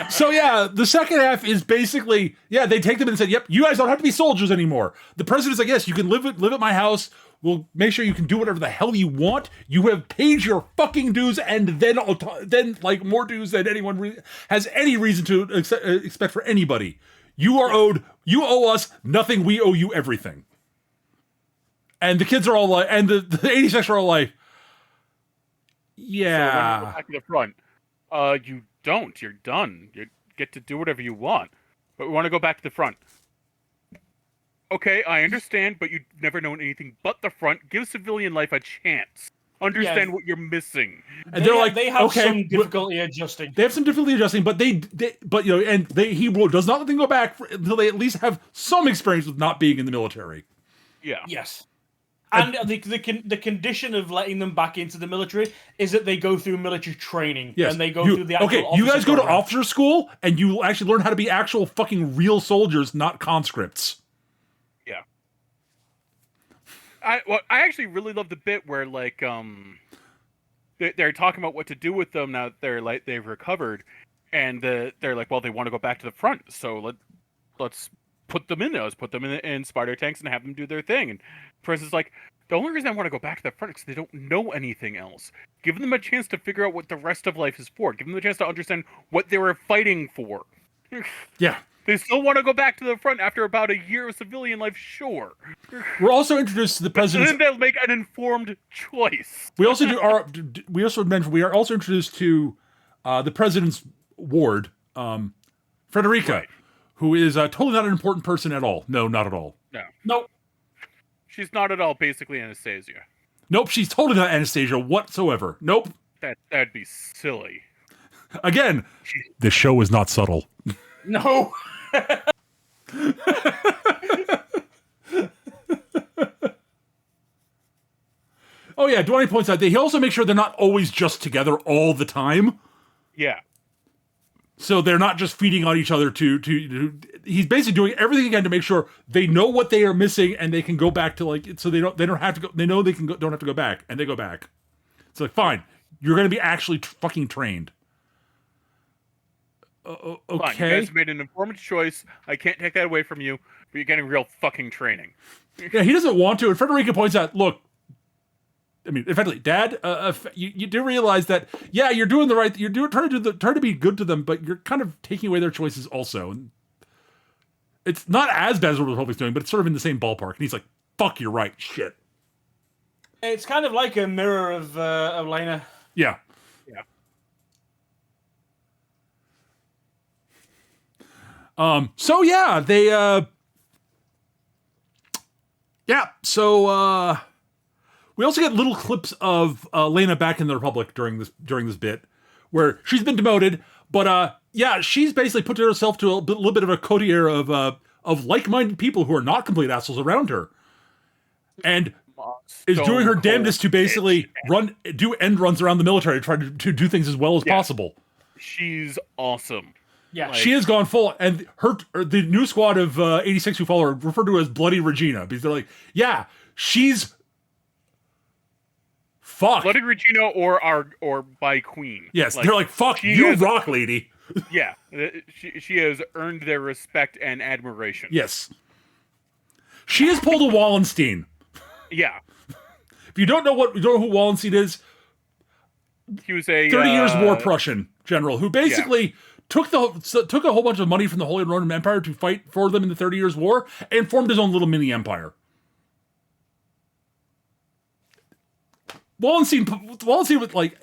So yeah, the second half is basically, they take them and said, "Yep, you guys don't have to be soldiers anymore." The president's like, "Yes, you can live at my house. We'll make sure you can do whatever the hell you want. You have paid your fucking dues, and then more dues than anyone has any reason to expect for anybody. You owe us nothing. We owe you everything." And the kids are all like, and the 86 are all like, yeah. So when you go back to the front, you don't. You're done. You get to do whatever you want. But we want to go back to the front. Okay, I understand, but you've never known anything but the front. Give civilian life a chance. Understand what you're missing. And they're like, they have okay, some difficulty adjusting. They have some difficulty adjusting, but he does not let them go back until they at least have some experience with not being in the military. Yeah. Yes. And the condition of letting them back into the military is that they go through military training. Yes. And they go through the actual okay, you guys go program. to officer school, and you actually learn how to be actual fucking real soldiers, not conscripts. Yeah. I actually really love the bit where they're talking about what to do with them now that they've recovered, and they're like, well, they want to go back to the front, so let's put them in there. Let's put them in spider tanks and have them do their thing. And President's like, the only reason I want to go back to the front is because they don't know anything else. Give them a chance to figure out what the rest of life is for. Give them a chance to understand what they were fighting for. Yeah. They still want to go back to the front after about a year of civilian life, sure. We're also introduced to the president's... And then they'll make an informed choice. We also mentioned we are also introduced to the president's ward, Frederica, right, who is totally not an important person at all. No, not at all. No. Nope. She's not at all basically Anastasia. Nope, she's totally not Anastasia whatsoever. Nope. That'd be silly. Again, the show is not subtle. No. Oh yeah, Dwayne points out that he also makes sure they're not always just together all the time. Yeah. So they're not just feeding on each other to he's basically doing everything again to make sure they know what they are missing and they can go back to so they don't have to go, they know they can go, don't have to go back, and they go back. It's like, fine, you're going to be actually fucking trained. Fine, you guys made an informed choice. I can't take that away from you, but you're getting real fucking training. Yeah, he doesn't want to. And Frederica points out, look, I mean, effectively, Dad, you do realize that, yeah, you're doing the right, trying to be good to them, but you're kind of taking away their choices also. And it's not as bad as what the Republic's doing, but it's sort of in the same ballpark. And he's like, fuck, you're right, shit. It's kind of like a mirror of Lena. Yeah. So yeah, they so we also get little clips of Lena back in the Republic during this bit where she's been demoted, but she's basically put herself to a little bit of a coterie of like-minded people who are not complete assholes around her, and is doing her damnedest to basically do end runs around the military, try to do things as well as possible. She's awesome. Yeah, she has gone full, and the new squad of 86 who follow her refer to her as Bloody Regina because they're like, yeah, she's fuck. Bloody Regina or by Queen. Yes, they're like, fuck, you rock, lady. Yeah, she has earned their respect and admiration. Yes, she has pulled a Wallenstein. Yeah. If you don't know who Wallenstein is, he was a 30 Years War Prussian general who basically took a whole bunch of money from the Holy Roman Empire to fight for them in the 30 Years War and formed his own little mini empire. Wallenstein with like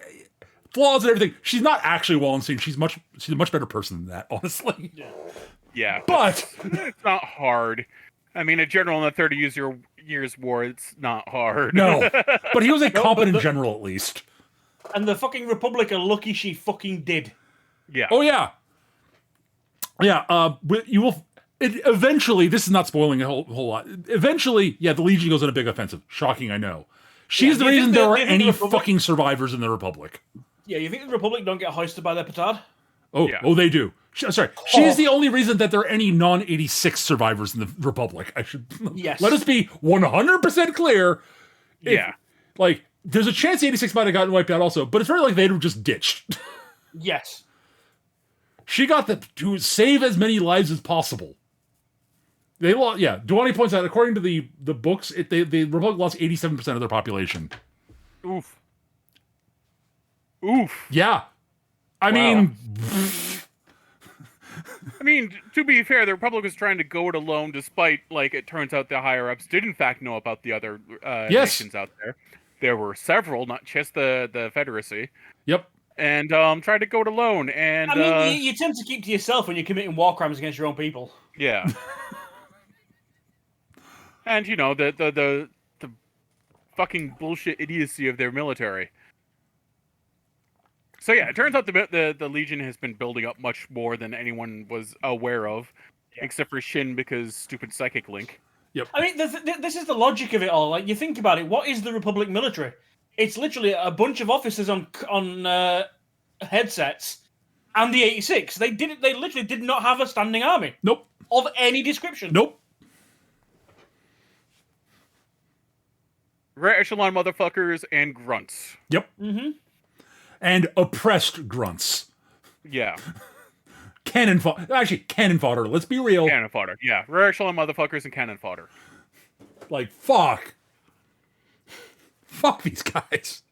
flaws and everything. She's not actually Wallenstein. She's a much better person than that, honestly. Yeah, but it's not hard. I mean, a general in the 30 Years War, it's not hard. No, but he was a competent general at least. And the fucking Republic are lucky she fucking did. Yeah. Oh yeah. Yeah. You will. Eventually, this is not spoiling a whole lot. Eventually, the Legion goes on a big offensive. Shocking, I know. She's the reason there are any fucking survivors in the Republic. Yeah, you think the Republic don't get hoisted by their petard? Oh, they do. Sorry, she's the only reason that there are any non-86 survivors in the Republic. I should let us be 100% clear. Like, there's a chance 86 might have gotten wiped out also, but it's very like they'd have just ditched. Yes. She got to save as many lives as possible. Duani points out, according to the books, the Republic lost 87% of their population. Oof. Yeah. I mean, to be fair, the Republic was trying to go it alone, despite, like, it turns out the higher-ups did in fact know about the other nations out there. There were several, not just the Federacy. Yep. And tried to go it alone. And you tend to keep to yourself when you're committing war crimes against your own people. Yeah. And the fucking bullshit idiocy of their military. So yeah, it turns out the Legion has been building up much more than anyone was aware of, except for Shin because stupid Psychic Link. Yep. I mean, this is the logic of it all. Like, you think about it, what is the Republic military? It's literally a bunch of officers on headsets and the 86. They literally did not have a standing army. Nope. Of any description. Nope. Rare echelon motherfuckers and grunts. Yep. Mm-hmm. And oppressed grunts. Yeah. Cannon fodder. Let's be real. Cannon fodder. Yeah. Rare echelon motherfuckers and cannon fodder. Like, fuck. Fuck these guys.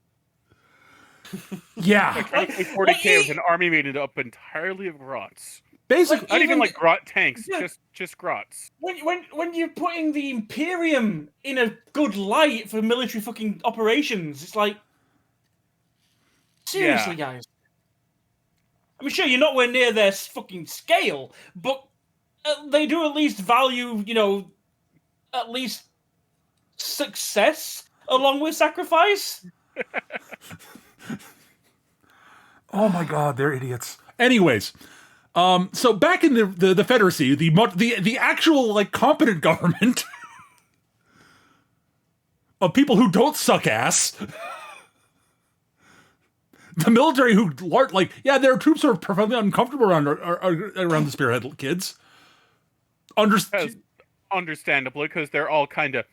Yeah. Like 40K was an army made up entirely of grunts. Basically, not even like grot tanks, just grots. When you're putting the Imperium in a good light for military fucking operations, it's like, seriously, guys. I mean, sure, you're nowhere near their fucking scale, but they do at least value, at least success along with sacrifice. Oh my god, they're idiots. Anyways. So back in the Federacy, the actual like competent government of people who don't suck ass, the military who their troops are profoundly uncomfortable around the spearhead kids. Understandably, because they're all kind of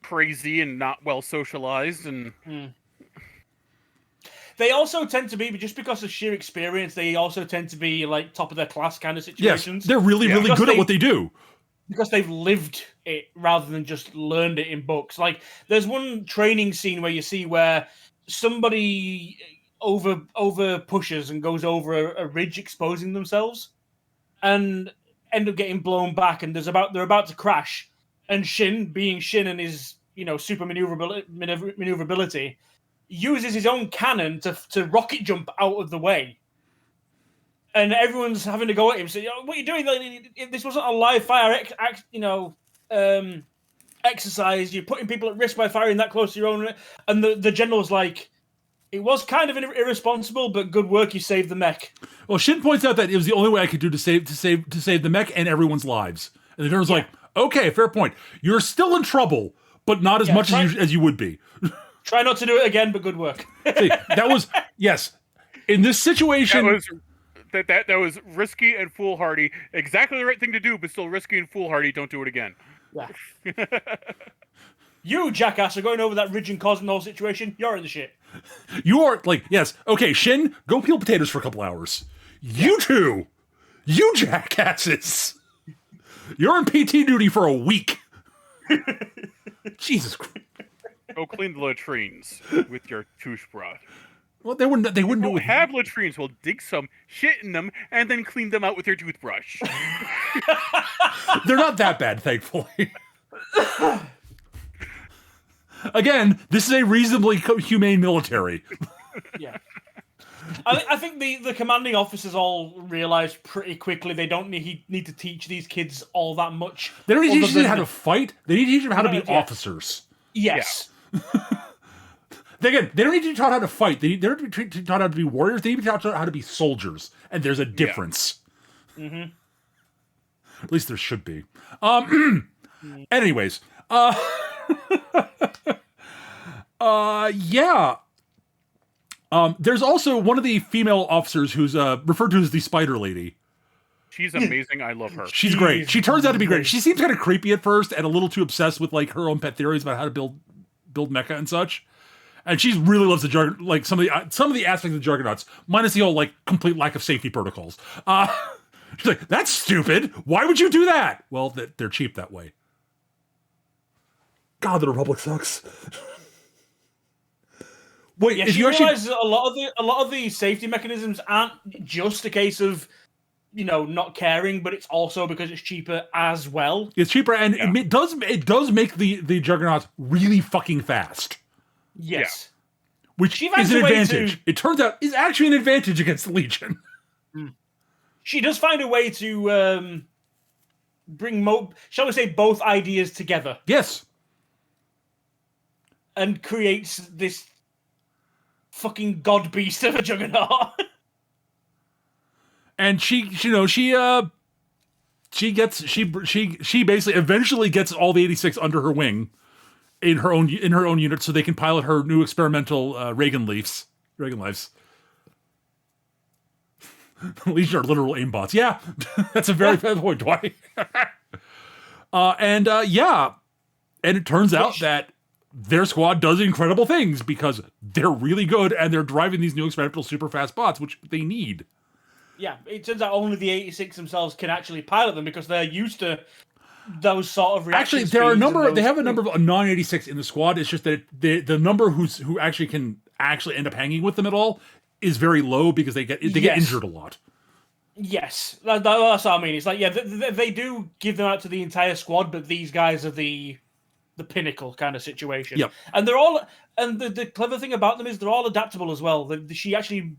crazy and not well socialized, and They also tend to be, just because of sheer experience, they also tend to be like top of their class kind of situations. Yes, they're really good at what they do. Because they've lived it rather than just learned it in books. Like, there's one training scene where you see where somebody over pushes and goes over a ridge, exposing themselves, and end up getting blown back. And they're about to crash. And Shin, being Shin and his super maneuverability, uses his own cannon to rocket jump out of the way. And everyone's having to go at him. So, what are you doing? Like, this wasn't a live fire, exercise. You're putting people at risk by firing that close to your own. And the general's like, it was kind of irresponsible, but good work. You saved the mech. Well, Shin points out that it was the only way I could do to save the mech and everyone's lives. And the general's like, okay, fair point. You're still in trouble, but not as much as you would be. Try not to do it again, but good work. See, that was in this situation. That was risky and foolhardy. Exactly the right thing to do, but still risky and foolhardy. Don't do it again. Yeah. You, jackass, are going over that ridge and causing the whole situation. You're in the shit. You are okay, Shin, go peel potatoes for a couple hours. You two, you jackasses, you're on PT duty for a week. Jesus Christ. Go clean the latrines with your toothbrush. Well, they wouldn't do it with... have latrines. We'll dig some shit in them and then clean them out with your toothbrush. They're not that bad, thankfully. Again, this is a reasonably humane military. Yeah. I think the commanding officers all realize pretty quickly they don't need to teach these kids all that much. They don't need to teach them how to fight. They need to teach them how to be officers. Yes. Yeah. They don't need to be taught how to fight. They don't need to be taught how to be warriors. They need to be taught how to be soldiers. And there's a difference. Yeah. Mm-hmm. At least there should be. Anyways. There's also one of the female officers who's referred to as the Spider Lady. She's amazing. I love her. She's great. She turns out to be great. She seems kind of creepy at first and a little too obsessed with like her own pet theories about how to build mecha and such. And she really loves the like some of the aspects of the Juggernauts, minus the whole like complete lack of safety protocols. She's like, that's stupid. Why would you do that? Well, they're cheap that way. God, the Republic sucks. Wait, if she you realizes a lot of the safety mechanisms aren't just a case of not caring, but it's also because it's cheaper as well. It's cheaper, and it does make the Juggernauts really fucking fast. Yes, which is an advantage. It turns out is actually an advantage against the Legion. She does find a way to bring shall we say, both ideas together. Yes, and creates this fucking god beast of a Juggernaut. And she basically eventually gets all the 86 under her wing in her own unit, so they can pilot her new experimental Reagan Leafs. Legion are literal aimbots. Yeah, that's a very fair point, Dwight. And it turns out that their squad does incredible things because they're really good and they're driving these new experimental super fast bots, which they need. Yeah, it turns out only the 86 themselves can actually pilot them because they're used to those sort of reaction. Actually, there are a number. They have a number of non-86 in the squad. It's just that the number who actually can end up hanging with them at all is very low because they get injured a lot. Yes, that's what I mean. It's like they do give them out to the entire squad, but these guys are the pinnacle kind of situation. Yep. And they're all the clever thing about them is they're all adaptable as well. She actually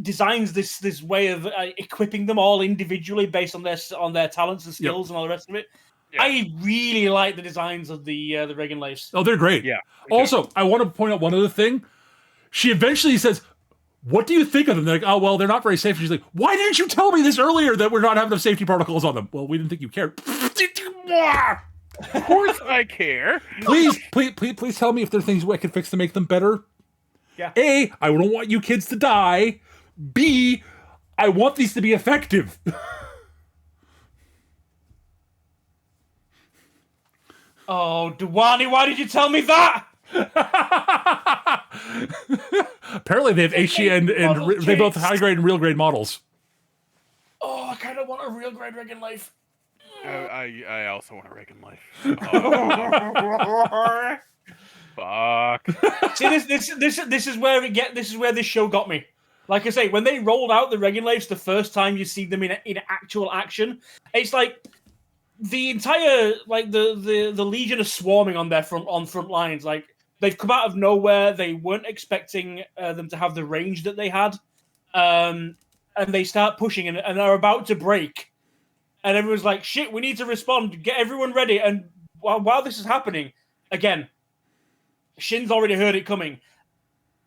designs this way of equipping them all individually based on their talents and skills and all the rest of it. Yeah. I really like the designs of the Reagan Leafs. Oh, they're great. Yeah. Also, I want to point out one other thing. She eventually says, "What do you think of them?" They're like, "Oh, well, they're not very safe." And she's like, "Why didn't you tell me this earlier that we're not having enough safety protocols on them?" Well, we didn't think you cared. Of course I care. Please tell me if there are things I can fix to make them better. Yeah. A, I don't want you kids to die. B, I want these to be effective. Oh, Dwani, why did you tell me that? Apparently, they have HG and they both high grade and real grade models. Oh, I kind of want a real grade Reagan Life. I also want a Reagan Life. Oh. Fuck. See, this is where this is where this show got me. Like I say, when they rolled out the Reagan Lives the first time you see them in actual action, it's like the entire the Legion is swarming on their front lines. Like they've come out of nowhere. They weren't expecting them to have the range that they had, and they start pushing and are about to break. And everyone's like, "Shit, we need to respond. Get everyone ready." And while this is happening, again, Shin's already heard it coming.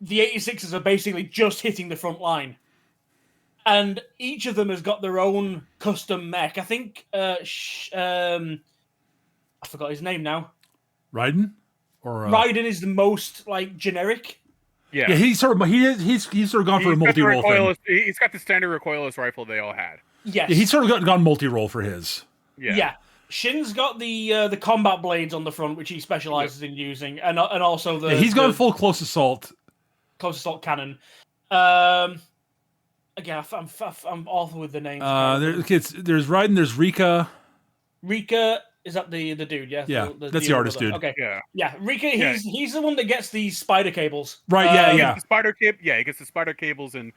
The 86ers are basically just hitting the front line. And each of them has got their own custom mech. I think I forgot his name now. Raiden? Raiden is the most generic. Yeah, he's sort of gone for a multi-role thing. He's got the standard recoilless rifle they all had. Yeah, Yes. he's sort of gone multi-role for his. Yeah. Shin's got the combat blades on the front, which he specializes in using, and also he's gone full close assault. Close assault cannon. Again, I'm awful with the names. There's Raiden. There's Rika. Rika, is that the dude? Yeah. Yeah, that's the artist dude. Okay. Yeah. Rika. He's the one that gets these spider cables. Right. Yeah. The spider cable. Yeah, he gets the spider cables, and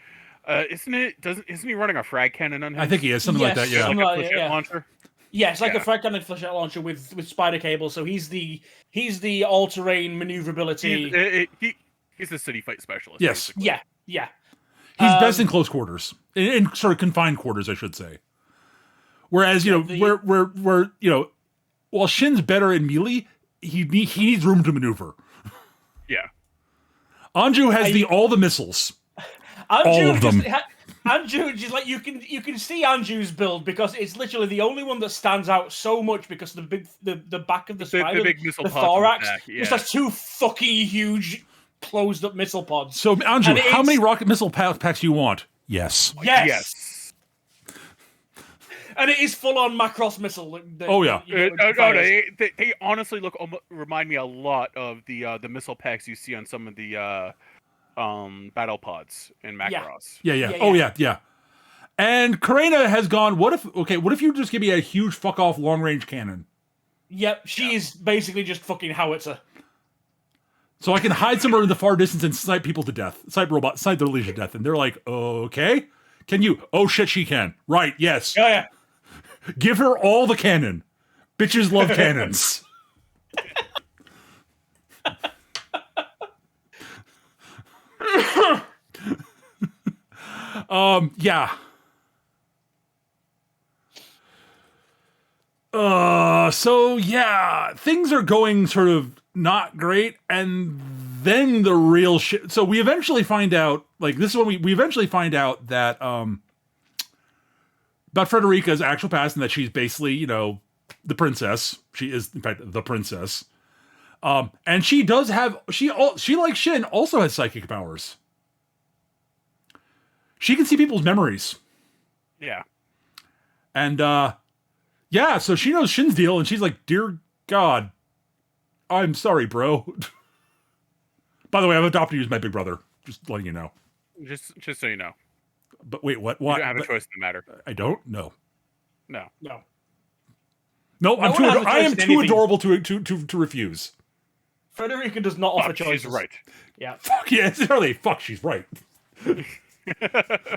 isn't he running a frag cannon on him? I think he is something like that. Yeah. Like a launcher. Yeah, it's like a frag cannon flechette launcher with spider cables. So he's the all-terrain maneuverability. He's the city fight specialist. Yes. Basically. Yeah. He's best in close quarters, in sort of confined quarters, I should say. Whereas while Shin's better in melee, he needs room to maneuver. Yeah. Anju has all the missiles. All of them. Anju, just like you can see Anju's build because it's literally the only one that stands out so much because the back of the spider, the big missile the pods thorax, just has two fucking huge closed up missile pods. So Anju, how many rocket missile packs do you want? Yes. And it is full on Macross missile. They honestly remind me a lot of the missile packs you see on some of the battle pods in Macross. Yeah. And Karina has gone, what if you just give me a huge fuck off long range cannon? Yep, she's basically just fucking howitzer. So I can hide somewhere in the far distance and snipe people to death. Snipe their Legion to death. And they're like, okay. Can you? Oh shit, she can. Right, yes. Oh yeah. Give her all the cannon. Bitches love cannons. Yeah. So yeah, things are going sort of not great, and then the real shit. So we eventually find out, this is when we eventually find out that about Frederica's actual past, and that she's basically, the princess. She is, in fact, the princess. And she does have, she like Shin also has psychic powers. She can see people's memories. Yeah. And, so she knows Shin's deal, and she's like, dear God, I'm sorry, bro. By the way, I've adopted you as my big brother. Just letting you know. Just so you know. But wait, what? You don't have a choice in the matter. I don't? No. No, I am too adorable to refuse. Frederica does not offer choices. She's right. Yeah. Fuck yeah, really. Fuck, she's right.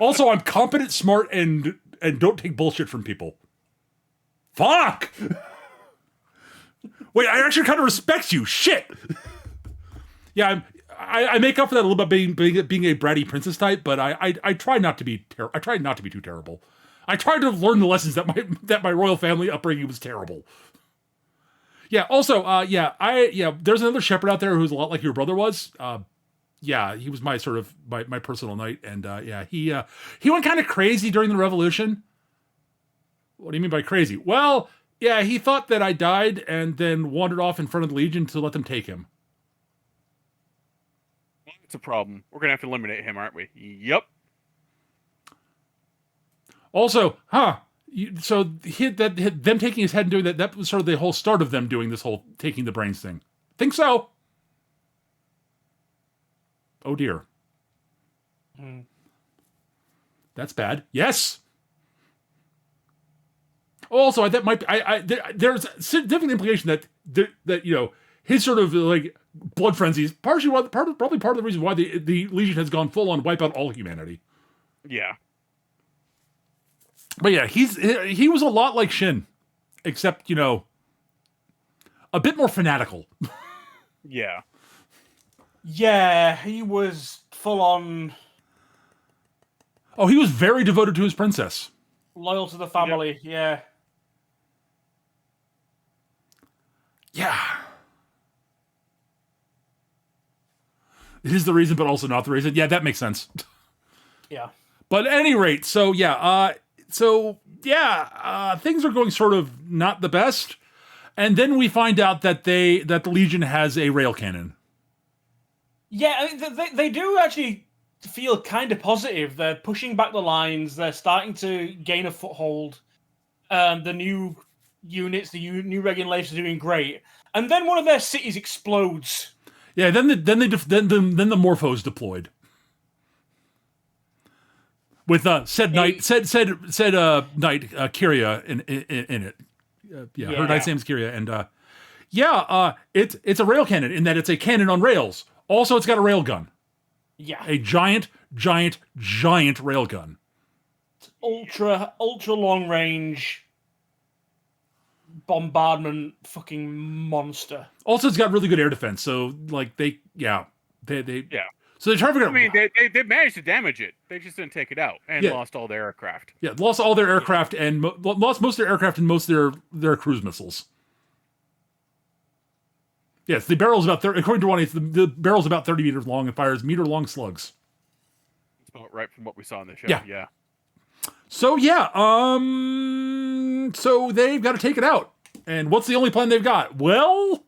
Also, I'm competent, smart, and don't take bullshit from people. Fuck! Wait, I actually kind of respect you. Shit! Yeah, I make up for that a little bit being a bratty princess type, but I try not to be I try not to be too terrible. I tried to learn the lessons that my royal family upbringing was terrible. Yeah. Also, there's another shepherd out there who's a lot like your brother was. He was my sort of my personal knight, and he went kind of crazy during the revolution. What do you mean by crazy? Well, yeah, he thought that I died and then wandered off in front of the Legion to let them take him. It's a problem. We're gonna have to eliminate him, aren't we? Yep. Also, them taking his head and doing that was sort of the whole start of them doing this whole taking the brains thing. Think so. Oh dear. That's bad. Yes. Also, that might be, there's a significant implication that his sort of like blood frenzy is probably part of the reason why the Legion has gone full on wipe out all humanity. Yeah. But yeah, he was a lot like Shin, except a bit more fanatical. Yeah. Yeah, he was full on. Oh, he was very devoted to his princess. Loyal to the family, yeah. Yeah. It is the reason, but also not the reason. Yeah, that makes sense. Yeah. But at any rate, things are going sort of not the best. And then we find out that the Legion has a rail cannon. Yeah, I mean, they do actually feel kind of positive. They're pushing back the lines. They're starting to gain a foothold. The new units, new regulations are doing great. And then one of their cities explodes. Yeah, then the Morphos deployed with said knight Kyria in it. Her knight's name's Kyria, and it's a rail cannon in that it's a cannon on rails. Also, it's got a rail gun. Yeah, a giant rail gun. Ultra long range bombardment fucking monster. Also, it's got really good air defense. So like they. So they try to figure out. I mean, they managed to damage it. They just didn't take it out and lost all their aircraft. Yeah, lost all their aircraft and lost most of their aircraft and most of their cruise missiles. Yes, the barrel's according to Ronnie, the barrel's about 30 meters long and fires meter-long slugs. It's about right from what we saw in the show. Yeah. So so they've got to take it out. And what's the only plan they've got? Well,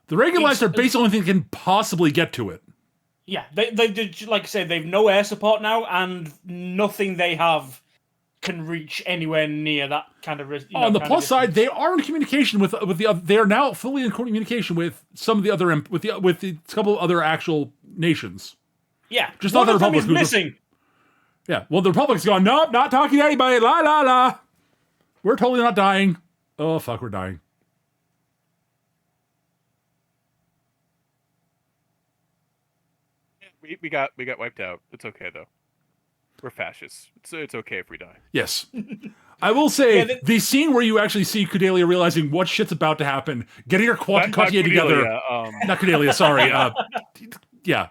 the Regulites are basically the only thing that can possibly get to it. Yeah, they like I said, they've no air support now, and nothing they have can reach anywhere near that kind of. On the plus side, they are in communication with the other. They are now fully in communication with some of the other with a couple of other actual nations. Yeah, just not the Republic. Missing. Yeah, well, the Republic's gone. Nope, not talking to anybody. La la la. We're totally not dying. Oh fuck, we're dying. We got wiped out. It's okay though. We're fascists. It's okay if we die. Yes. I will say, the scene where you actually see Cordelia realizing what shit's about to happen, getting her Courtier together. Not Cordelia, sorry.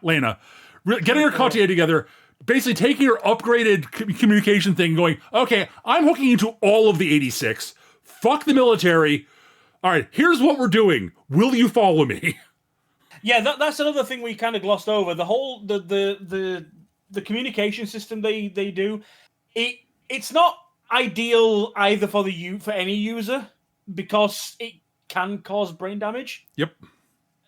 Lena. Getting her Courtier together, basically taking her upgraded communication thing, going, okay, I'm hooking into all of the 86. Fuck the military. All right, here's what we're doing. Will you follow me? Yeah, that's another thing we kind of glossed over. The whole the communication system they do, it's not ideal either for any user because it can cause brain damage. Yep.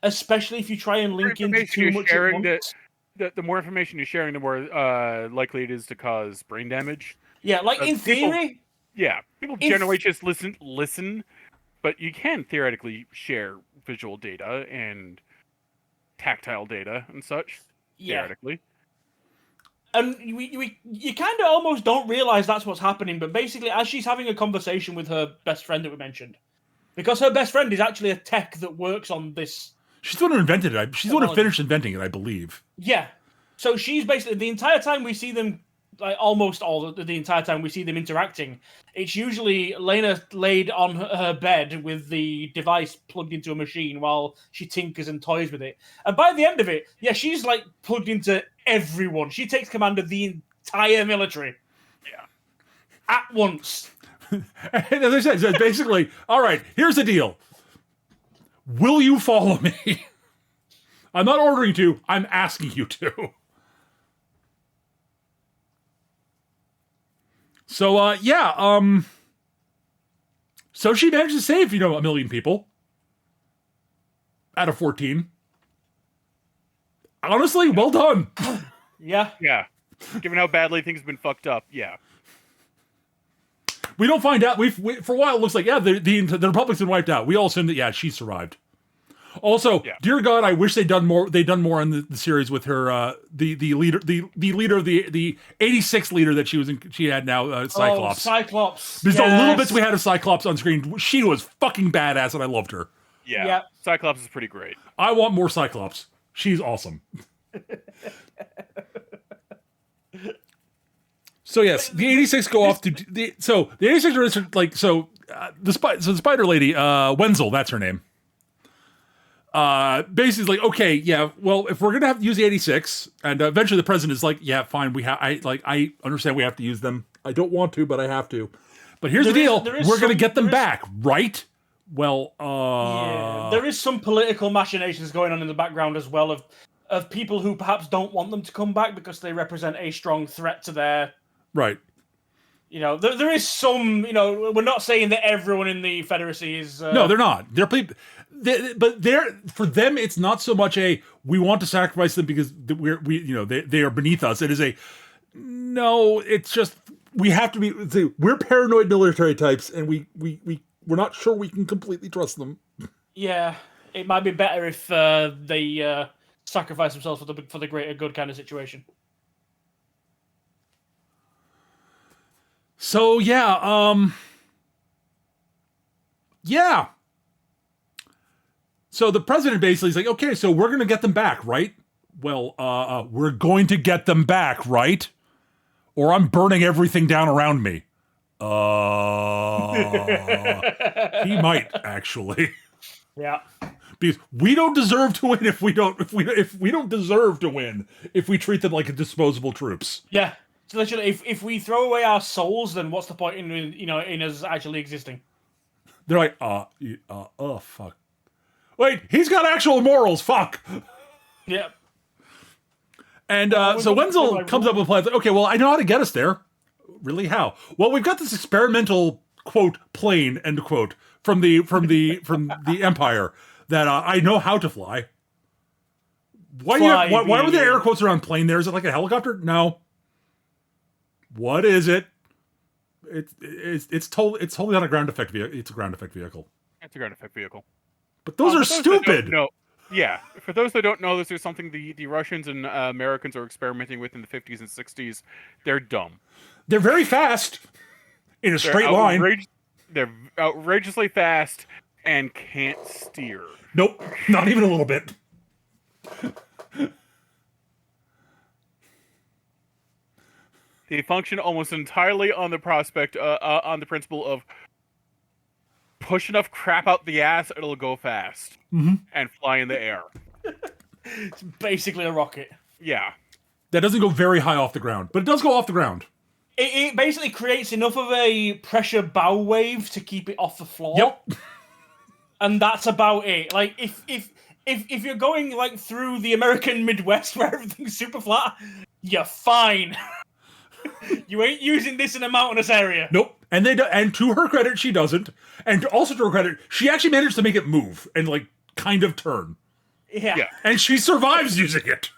Especially if you try and link into too much at once. The more information you're sharing, the more likely it is to cause brain damage. Yeah, like in theory. People generally just listen, but you can theoretically share visual data and tactile data and such. Theoretically. And you kind of almost don't realize that's what's happening, but basically, as she's having a conversation with her best friend that we mentioned, because her best friend is actually a tech that works on this. She's the one who invented it. She's the one who finished inventing it, I believe. Yeah. So she's basically, the entire time we see them, like almost all the entire time we see them interacting, it's usually Lena laid on her bed with the device plugged into a machine while she tinkers and toys with it. And by the end of it, she's like plugged into everyone. She takes command of the entire military. Yeah. At once. And as I said, so basically, all right, here's the deal. Will you follow me? I'm not ordering you to, I'm asking you to. So, so she managed to save, 1 million people. Out of 14. Honestly, well done. Yeah. Given how badly things have been fucked up, yeah. We don't find out. For a while, it looks like, the Republic's been wiped out. We all assume that, she survived. Also, dear God, I wish they'd done more. They'd done more in the series with her, the leader, the leader of the 86 leader that she had now, Cyclops. Oh, Cyclops. Because the little bits we had of Cyclops on screen, she was fucking badass, and I loved her. Yeah. Cyclops is pretty great. I want more Cyclops. She's awesome. So yes, the 86 go off to the 86 are like the spider lady, Wenzel, that's her name. Basically like, okay, yeah, well, if we're gonna have to use the 86, and eventually the president is like, yeah, fine, I understand we have to use them. I don't want to, but I have to. But here's the deal: we're gonna get them back, right? Well, there is some political machinations going on in the background as well of people who perhaps don't want them to come back because they represent a strong threat to their. Right. You know, there is some. You know, we're not saying that everyone in the Federacy is. No, they're not. But for them, it's not so much a we want to sacrifice them because they are beneath us. It is no. It's just we have to be. We're paranoid military types, and we're not sure we can completely trust them. Yeah, it might be better if they sacrifice themselves for the greater good kind of situation. So yeah. So the president basically is like, okay, so we're gonna get them back, right? Well, we're going to get them back, right? Or I'm burning everything down around me. He might actually. Yeah. Because we don't deserve to win if we don't deserve to win if we treat them like disposable troops. Yeah. So literally, if we throw away our souls, then what's the point in us actually existing? They're like, oh fuck. Wait, he's got actual morals. Fuck. Yeah. And so Wenzel comes up with plans. Like, okay, well, I know how to get us there. Really, how? Well, we've got this experimental quote plane end quote from the Empire that I know how to fly. Why were there air quotes around plane? There is it like a helicopter? No. What is it? It's totally not a ground effect vehicle. It's a ground effect vehicle. It's a ground effect vehicle. But those are stupid. No, yeah. For those that don't know, this is something the Russians and Americans are experimenting with in the 50s and 60s. They're dumb. They're very fast in a straight line. They're outrageously fast and can't steer. Nope, not even a little bit. They function almost entirely on the principle of push enough crap out the ass, it'll go fast and fly in the air. It's basically a rocket. Yeah. That doesn't go very high off the ground, but it does go off the ground. It basically creates enough of a pressure bow wave to keep it off the floor. Yep. And that's about it. Like if you're going like through the American Midwest where everything's super flat, you're fine. You ain't using this in a mountainous area. Nope. And and to her credit, she doesn't. And also to her credit, she actually managed to make it move and like kind of turn. Yeah. And she survives using it.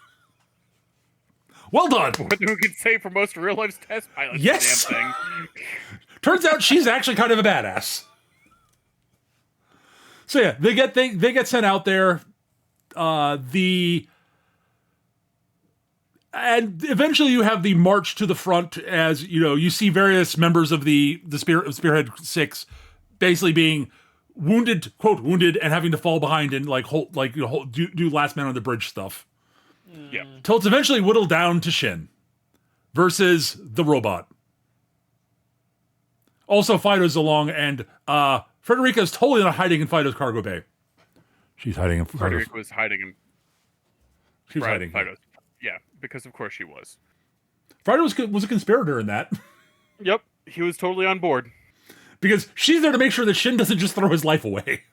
Well done. What we can say for most real life test pilots. Yes. Damn thing. Turns out she's actually kind of a badass. So yeah, they get sent out there. And eventually you have the march to the front as, you see various members of the Spearhead 6 basically being wounded, quote, wounded, and having to fall behind and do last man on the bridge stuff. Yeah. Till it's eventually whittled down to Shin versus the robot. Also, Fido's along, and Frederica's totally not hiding in Fido's cargo bay. She's hiding in Frederica was hiding in... She was hiding. Fido's. Yeah, because of course she was. Fido was a conspirator in that. Yep, he was totally on board. Because she's there to make sure that Shin doesn't just throw his life away.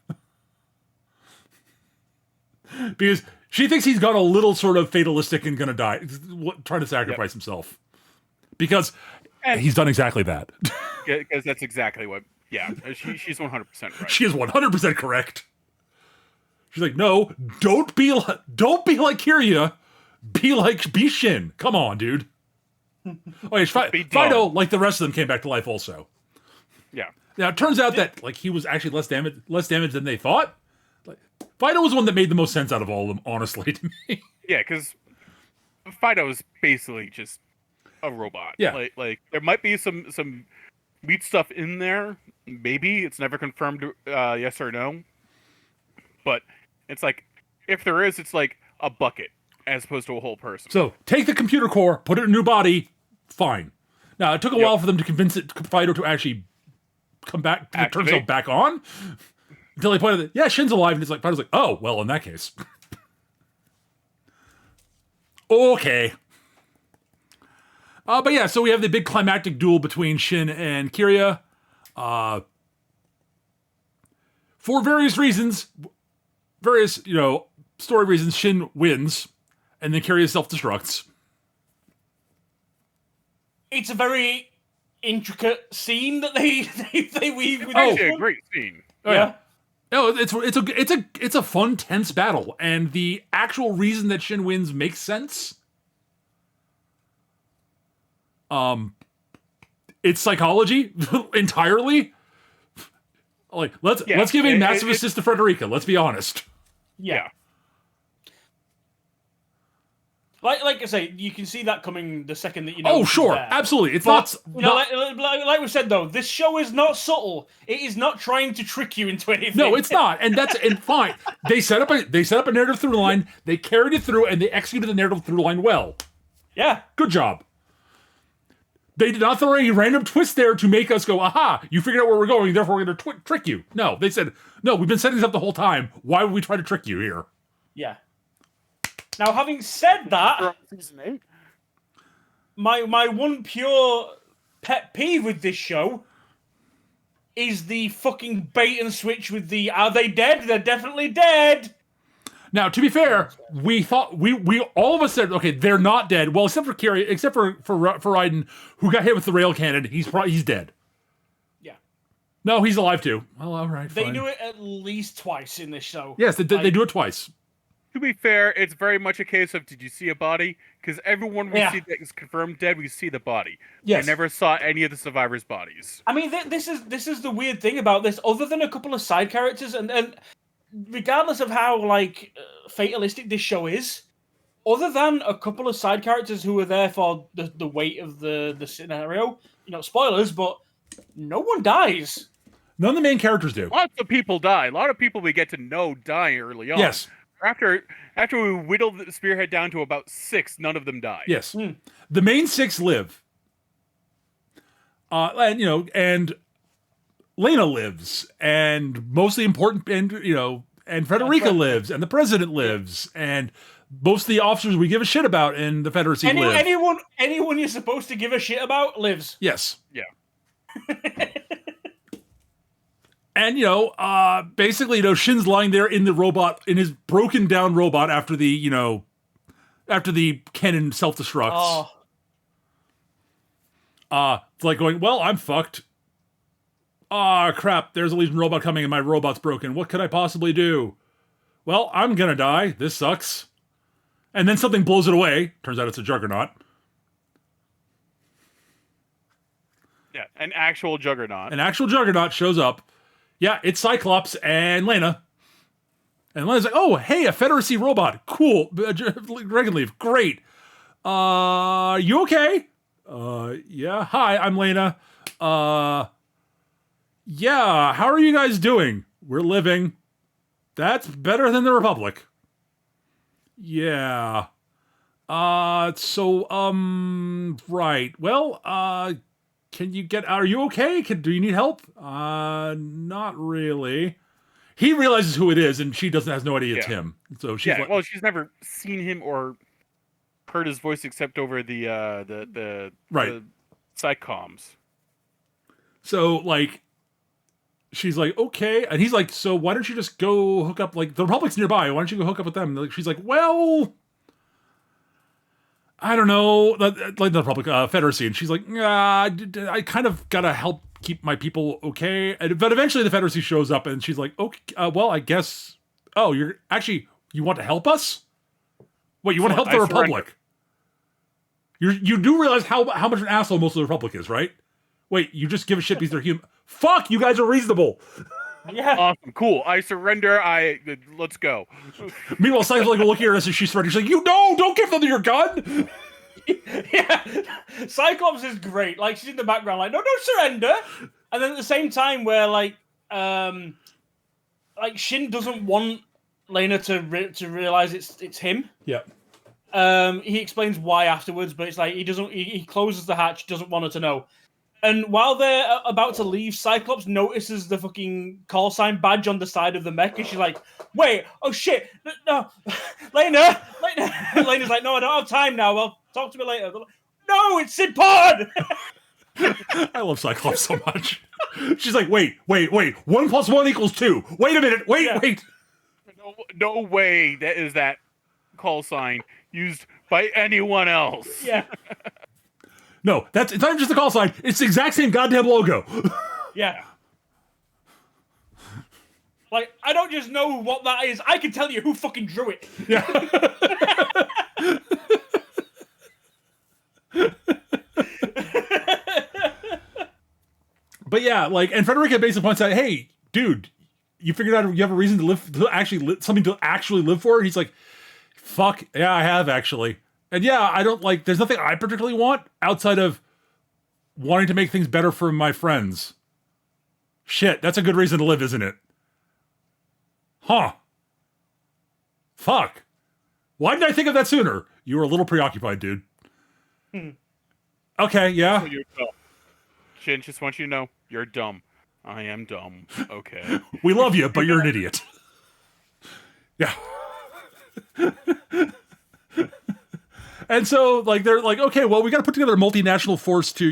Because she thinks he's got a little sort of fatalistic and gonna die, trying to sacrifice himself. Because he's done exactly that. Because that's exactly what... Yeah, she's 100% right. She is 100% correct. She's like, no, don't be like Kirya. Be Shin. Come on, dude. Okay, Fido, like the rest of them, came back to life also. Yeah. Now it turns out that he was actually less damaged than they thought. Like, Fido was one that made the most sense out of all of them, honestly, to me. Yeah, because Fido is basically just a robot. Yeah. Like there might be some weird stuff in there. Maybe it's never confirmed, yes or no. But it's like, if there is, it's like a bucket as opposed to a whole person. So take the computer core, put it in a new body, fine. Now it took a while for them to convince Fido to actually come back, turn himself back on. Until they pointed out, yeah, Shin's alive, and it's like Fido's like, oh, well, in that case. Okay. But yeah, so we have the big climactic duel between Shin and Kiria. For various reasons, story reasons, Shin wins, and then Kiria self-destructs. It's a very intricate scene that they weave. With It's a great scene. Oh, yeah. No, it's a fun, tense battle, and the actual reason that Shin wins makes sense. It's psychology entirely. Like let's give a massive assist to Frederica. Let's be honest. Yeah. Like I say, you can see that coming the second that you know. Oh, sure, absolutely. It's not. Like we said though, this show is not subtle. It is not trying to trick you into anything. No, it's not, and that's fine. They set up a narrative through line. They carried it through, and they executed the narrative through line well. Yeah, good job. They did not throw any random twist there to make us go, aha, you figured out where we're going, therefore we're going to trick you. No, they said, no, we've been setting this up the whole time. Why would we try to trick you here? Yeah. Now, having said that, my one pure pet peeve with this show is the fucking bait and switch with the, are they dead? They're definitely dead. Now, to be fair, we thought we all of us said, okay, they're not dead. Well, except for Kiria, except for Raiden, who got hit with the rail cannon. He's dead. Yeah. No, he's alive too. Well, all right. They fine. do it at least twice in this show. Yes, they do it twice. To be fair, it's very much a case of, did you see a body? Because everyone we see that is confirmed dead, we see the body. Yes. I never saw any of the survivors' bodies. I mean, this is the weird thing about this. Other than a couple of side characters, and regardless of how fatalistic this show is, other than a couple of side characters who were there for the weight of the scenario, spoilers, but no one dies. None of the main characters do. Lots of people die. A lot of people we get to know die early on. Yes. After we whittle the spearhead down to about 6, none of them die. Yes. The main 6 live. And Lena lives, and mostly important, and Frederica lives, and the president lives, and most of the officers we give a shit about in the Federacy live. Anyone you're supposed to give a shit about lives. Yes. Yeah. And, basically, Shin's lying there in the robot, in his broken down robot after the cannon self-destructs. It's like going, well, I'm fucked. Crap, there's a Legion robot coming and my robot's broken. What could I possibly do? Well, I'm gonna die. This sucks. And then something blows it away. Turns out it's a Juggernaut. Yeah, an actual Juggernaut. An actual Juggernaut shows up. Yeah, it's Cyclops and Lena. And Lena's like, oh, hey, a Federacy robot. Cool. Dragonleaf, great. You okay? Yeah. Hi, I'm Lena. Yeah, how are you guys doing? We're living. That's better than the Republic. Yeah. Right. Well, can you get, are you okay? Do you need help? Not really. He realizes who it is, and she has no idea it's him. So she's well, she's never seen him or heard his voice except over the psychoms. So, she's like, okay. And he's like, so why don't you just go hook up, the Republic's nearby. Why don't you go hook up with them? She's like, well, I don't know. The Republic, Federacy. And she's like, I kind of gotta help keep my people okay. But eventually the Federacy shows up and she's like, okay, well, I guess, you want to help us? What, you want to help the Republic? You do realize how much an asshole most of the Republic is, right? Wait, you just give a shit because they're human. Fuck, you guys are reasonable. Yeah. Awesome. Cool. I surrender. Let's go. Meanwhile, Cyclops like looking at her as she's surrendering. She's like, don't give them your gun. Yeah. Cyclops is great. Like, she's in the background, like, no, don't surrender. And then at the same time, where like Shin doesn't want Lena to realize it's him. Yeah. He explains why afterwards, but it's like he closes the hatch, doesn't want her to know. And while they're about to leave, Cyclops notices the fucking call sign badge on the side of the mech, and she's like, wait, oh shit, no, Lena. Lena's like, no, I don't have time now, well, talk to me later. Like, no, it's important! I love Cyclops so much. She's like, wait, 1 + 1 = 2. Wait a minute, wait. No way that is that call sign used by anyone else. Yeah. No, it's not even just a call sign. It's the exact same goddamn logo. Yeah. Like, I don't just know what that is. I can tell you who fucking drew it. Yeah. But yeah, like, and Frederica basically points out, hey, dude, you figured out you have a reason to live, something to actually live for? And he's like, fuck, yeah, I have actually. And yeah, I don't like, there's nothing I particularly want outside of wanting to make things better for my friends. Shit, that's a good reason to live, isn't it? Huh. Fuck. Why didn't I think of that sooner? You were a little preoccupied, dude. Okay, yeah. You're dumb. Shin, just want you to know, you're dumb. I am dumb. Okay. We love you, but you're an idiot. Yeah. And so, like, they're like, okay, well, we got to put together a multinational force to,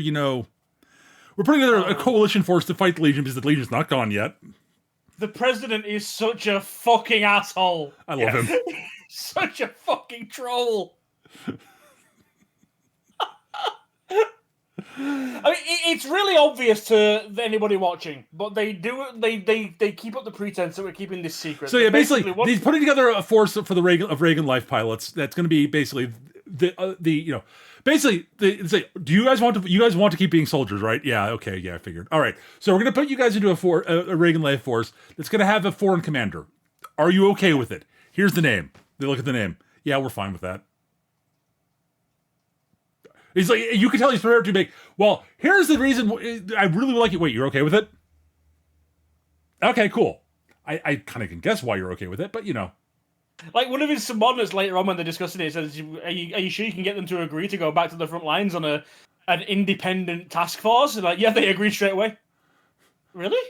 we're putting together a coalition force to fight the Legion because the Legion's not gone yet. The president is such a fucking asshole. I love him. Such a fucking troll. I mean, it's really obvious to anybody watching, but they do. They keep up the pretense that we're keeping this secret. So yeah, basically he's putting together a force for the Reagan Life pilots. That's going to be basically it's like, do you guys want to keep being soldiers, right? Yeah, okay, yeah, I figured. All right, so we're going to put you guys into a Reagan Life force that's going to have a foreign commander. Are you okay with it? Here's the name. They look at the name. Yeah, we're fine with that. He's like, you can tell he's prepared to make, well, here's the reason I really would like it. Wait, you're okay with it? Okay, cool. I kind of can guess why you're okay with it, but Like, one of his subordinates later on when they're discussing it says, are you sure you can get them to agree to go back to the front lines on an independent task force? And like, yeah, they agreed straight away. Really?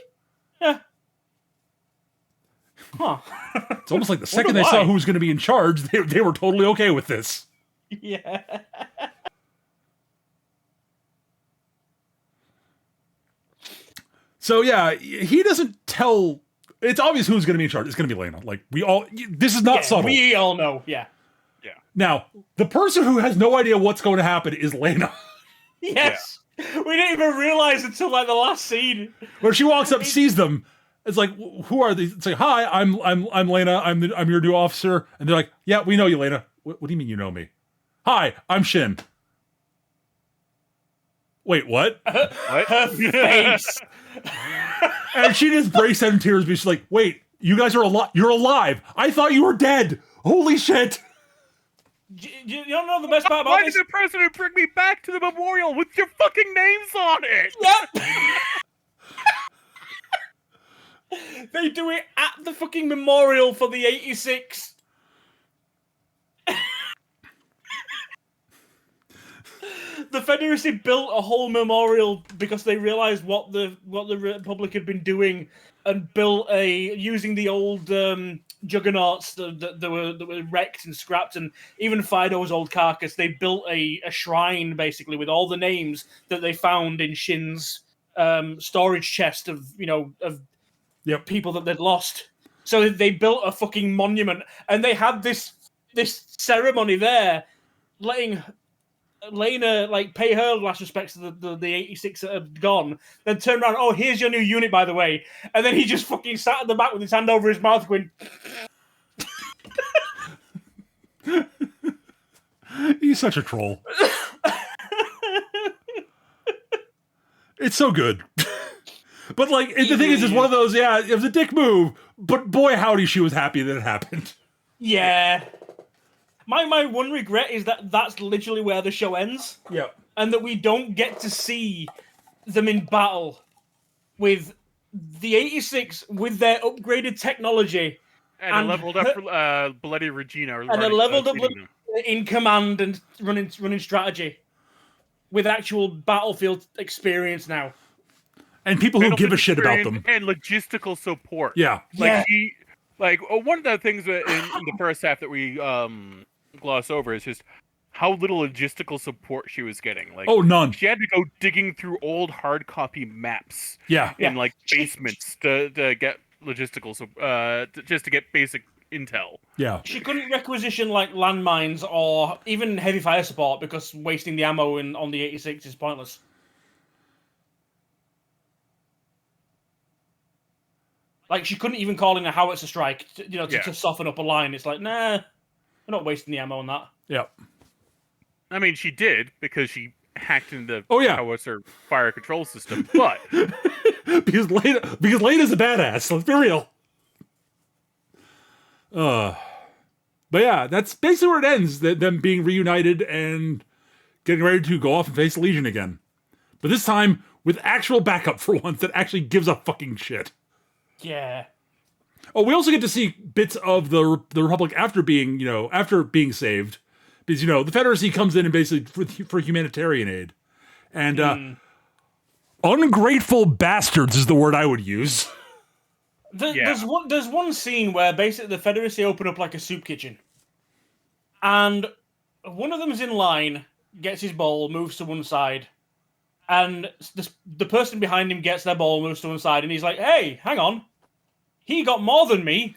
Yeah. Huh. It's almost like the second they saw who was going to be in charge, they were totally okay with this. Yeah. So yeah, he doesn't tell. It's obvious who's going to be in charge. It's going to be Lena. Like, this is not subtle. We all know. Yeah. Now, the person who has no idea what's going to happen is Lena. Yes. Yeah. We didn't even realize until like the last scene. Where she walks up, sees them. It's like, who are these? It's like, hi, I'm Lena. I'm your new officer. And they're like, yeah, we know you, Lena. What do you mean you know me? Hi, I'm Shin. Wait, what? What? Her face. And she just breaks out in tears because she's like, wait, you guys are alive. You're alive. I thought you were dead. Holy shit. You don't know the best part about this? Why did the president bring me back to the memorial with your fucking names on it? Yep. They do it at the fucking memorial for the 86. The Confederacy built a whole memorial because they realized what the Republic had been doing, and built using the old juggernauts that were wrecked and scrapped, and even Fido's old carcass. They built a shrine basically with all the names that they found in Shin's storage chest of people that they'd lost. So they built a fucking monument, and they had this ceremony there, letting Lena pay her last respects to the 86 that had gone, then turn around, oh, here's your new unit, by the way. And then he just fucking sat at the back with his hand over his mouth going... He's such a troll. It's so good. But like the thing is, it's one of those. Yeah, it was a dick move, but boy, howdy, she was happy that it happened. Yeah. My one regret is that that's literally where the show ends. Yep. And that we don't get to see them in battle with the 86 with their upgraded technology and a leveled up Bloody Regina, and a leveled up in command and running strategy with actual battlefield experience now, and people who give a shit about them and logistical support. Yeah, one of the things in the first half that we gloss over is just how little logistical support she was getting. Like, none. She had to go digging through old hard copy maps. In like basements to get logistical, just to get basic intel. Yeah. She couldn't requisition like landmines or even heavy fire support because wasting the ammo on the 86 is pointless. Like, she couldn't even call in a howitzer strike, to soften up a line. It's like, nah, we're not wasting the ammo on that. Yeah. I mean, she did, because she hacked into howitzer fire control system, but... because Leda's a badass, let's be real. But yeah, that's basically where it ends, them being reunited and getting ready to go off and face Legion again. But this time, with actual backup for once that actually gives a fucking shit. Yeah. Oh, we also get to see bits of the Republic after being saved. Because, the Confederacy comes in and basically for humanitarian aid. And ungrateful bastards is the word I would use. There's one scene where basically the Confederacy open up like a soup kitchen. And one of them is in line, gets his bowl, moves to one side. And the person behind him gets their bowl, moves to one side. And he's like, hey, hang on. He got more than me.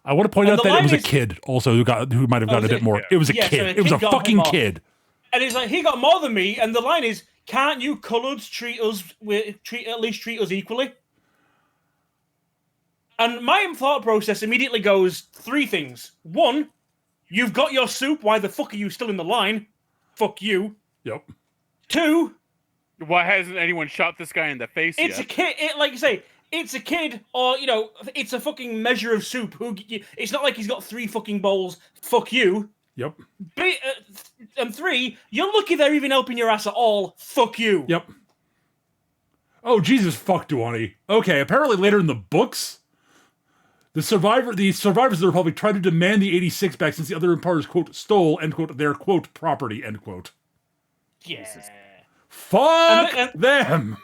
I want to point out that it was a kid also who might have gotten a bit more. It was a kid. So it was a fucking kid. And he's like, he got more than me. And the line is, can't you coloreds treat us equally? And my thought process immediately goes three things. one, you've got your soup. Why the fuck are you still in the line? Fuck you. Yep. Two, why hasn't anyone shot this guy in the face yet? It's a kid. Like you say, it's a kid, or it's a fucking measure of soup. It's not like he's got 3 fucking bowls. Fuck you. Yep. And 3, you're lucky they're even helping your ass at all. Fuck you. Yep. Oh Jesus, fuck Duani. Okay, apparently later in the books, the survivors of the Republic tried to demand the 86 back since the other empires, quote, stole, end quote, their, quote, property, end quote. Yeah. Fuck them.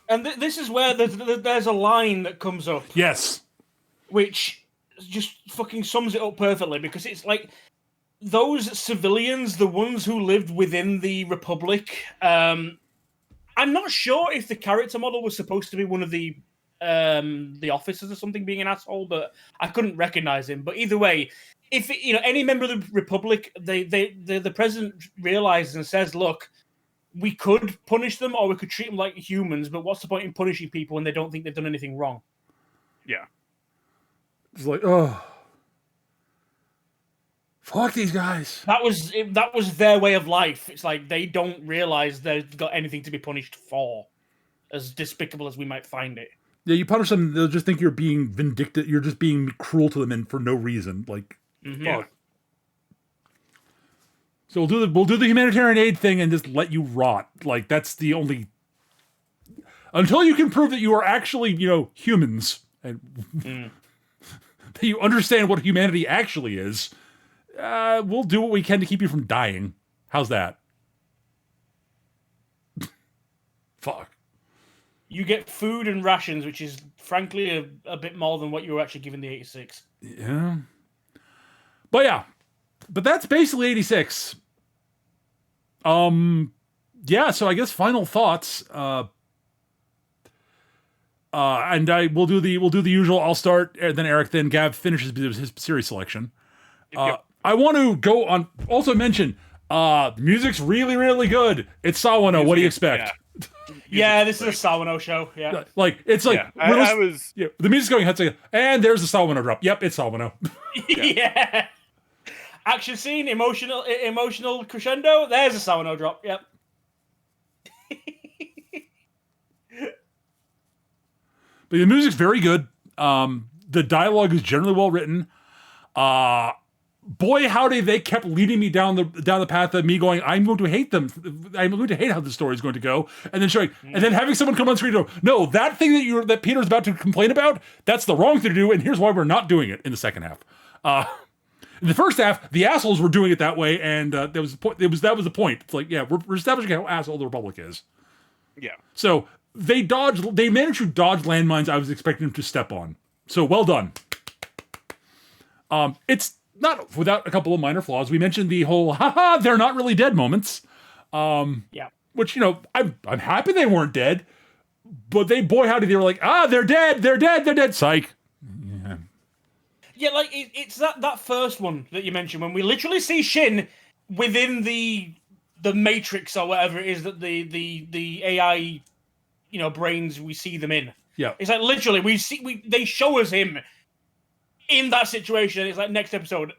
And this is where there's a line that comes up. Yes. Which just fucking sums it up perfectly, because it's like those civilians, the ones who lived within the Republic, I'm not sure if the character model was supposed to be one of the officers or something being an asshole, but I couldn't recognize him. But either way, if any member of the Republic, the president realizes and says, look, we could punish them or we could treat them like humans, but what's the point in punishing people when they don't think they've done anything wrong? Yeah. It's like, oh, fuck these guys. That was their way of life. It's like they don't realize they've got anything to be punished for, as despicable as we might find it. Yeah, you punish them, they'll just think you're being vindictive. You're just being cruel to them and for no reason. Like, fuck. So we'll do the humanitarian aid thing and just let you rot. Like, that's the only... Until you can prove that you are actually, humans, and that you understand what humanity actually is, we'll do what we can to keep you from dying. How's that? Fuck. You get food and rations, which is, frankly, a bit more than what you were actually given the 86. Yeah. But yeah. But that's basically 86. Yeah, so I guess final thoughts. And we'll do the usual. I'll start, then Eric, then Gav finishes his series selection. Yep. I want to go on. Also mention, the music's really, really good. It's Sawano. What do you expect? Yeah, this is a Sawano show. Yeah, it's like I was. Yeah, the music's going. And there's the Sawano drop. Yep, it's Sawano. Yeah. Action scene, emotional crescendo. There's a Sawano drop. Yep. But the music's very good. The dialogue is generally well written. Boy, howdy, they kept leading me down the path of me going, I'm going to hate them. I'm going to hate how the story is going to go. And then showing, and then having someone come on screen and go, no, that thing that Peter's about to complain about, that's the wrong thing to do, and here's why we're not doing it in the second half. In the first half, the assholes were doing it that way, and that was the point. It's like, yeah, we're establishing how asshole the Republic is. Yeah. So they managed to dodge landmines I was expecting them to step on. So well done. It's not without a couple of minor flaws. We mentioned the whole haha, they're not really dead moments. Which, I'm happy they weren't dead, but they were like, they're dead. Psych. Yeah, like it's that first one that you mentioned when we literally see Shin within the Matrix or whatever it is that the AI, brains we see them in. Yeah, it's like literally they show us him in that situation. It's like next episode.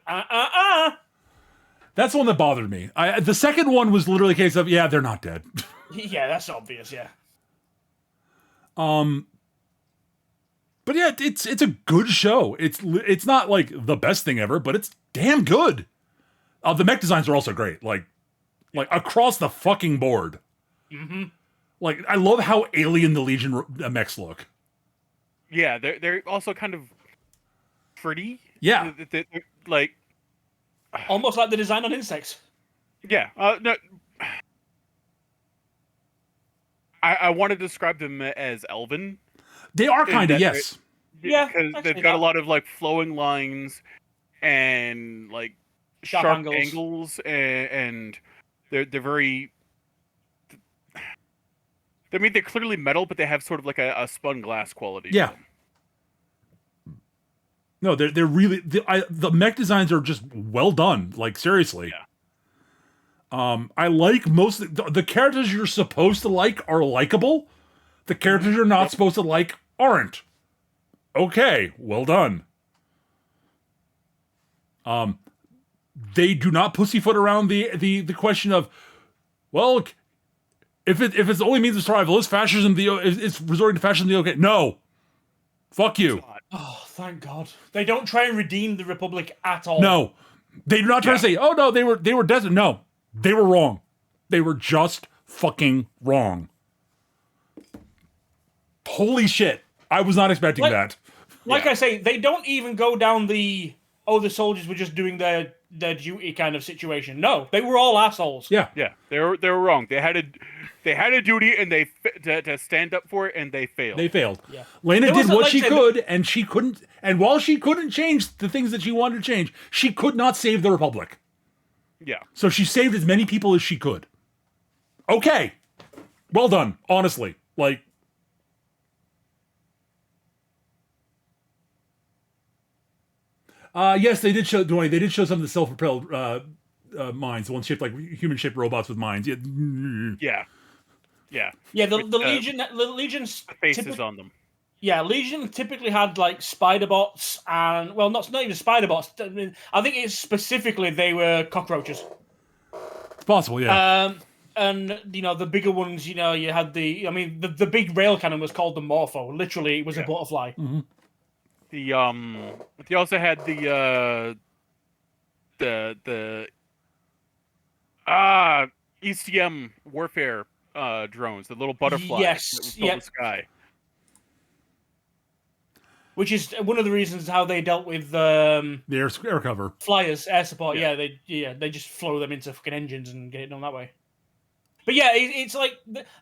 That's the one that bothered me. The second one was literally a case of they're not dead. Yeah, that's obvious. Yeah. But yeah, it's a good show. It's not like the best thing ever, but it's damn good. The mech designs are also great, like across the fucking board. Mm-hmm. Like, I love how alien the Legion mechs look. Yeah, they're also kind of pretty. Yeah, they're like almost like the design on insects. Yeah, no. I want to describe them as elven. They are kind of, yes. Yeah, because they've got a lot of like flowing lines and like sharp angles and they're very. I mean, they're clearly metal, but they have sort of like a spun glass quality. Yeah. No, they're really the mech designs are just well done. Like, seriously. Yeah. I like most of the characters you're supposed to like are likable. The characters you're not supposed to like aren't. Okay, well done. They do not pussyfoot around the question of, well, if it's the only means of survival, is fascism it's resorting to fascism the okay? No. Fuck you. Oh, thank God. They don't try and redeem the Republic at all. No. They do not try to say, oh no, they were desert. No. They were wrong. They were just fucking wrong. Holy shit. I was not expecting that. Like I say, they don't even go down the soldiers were just doing their duty kind of situation. No, they were all assholes. Yeah. Yeah. They were wrong. They had a duty and to stand up for it, and they failed. Yeah. Lena did what she could, and she couldn't. And while she couldn't change the things that she wanted to change, she could not save the Republic. Yeah. So she saved as many people as she could. Okay. Well done, honestly. Like, yes, they did show some of the self-propelled mines, the ones shaped like human-shaped robots with mines. Yeah. The Legion faces on them. Yeah, Legion typically had like spider bots and not even spider bots. I mean, I think it's specifically they were cockroaches. It's possible, yeah. And the bigger ones, you had the big rail cannon was called the Morpho. Literally, it was a butterfly. Mm-hmm. They also had the ECM warfare drones, the little butterflies that was in the sky. Which is one of the reasons how they dealt with the air cover flyers, air support. Yeah, they just flow them into fucking engines and get it done that way. But yeah, it's like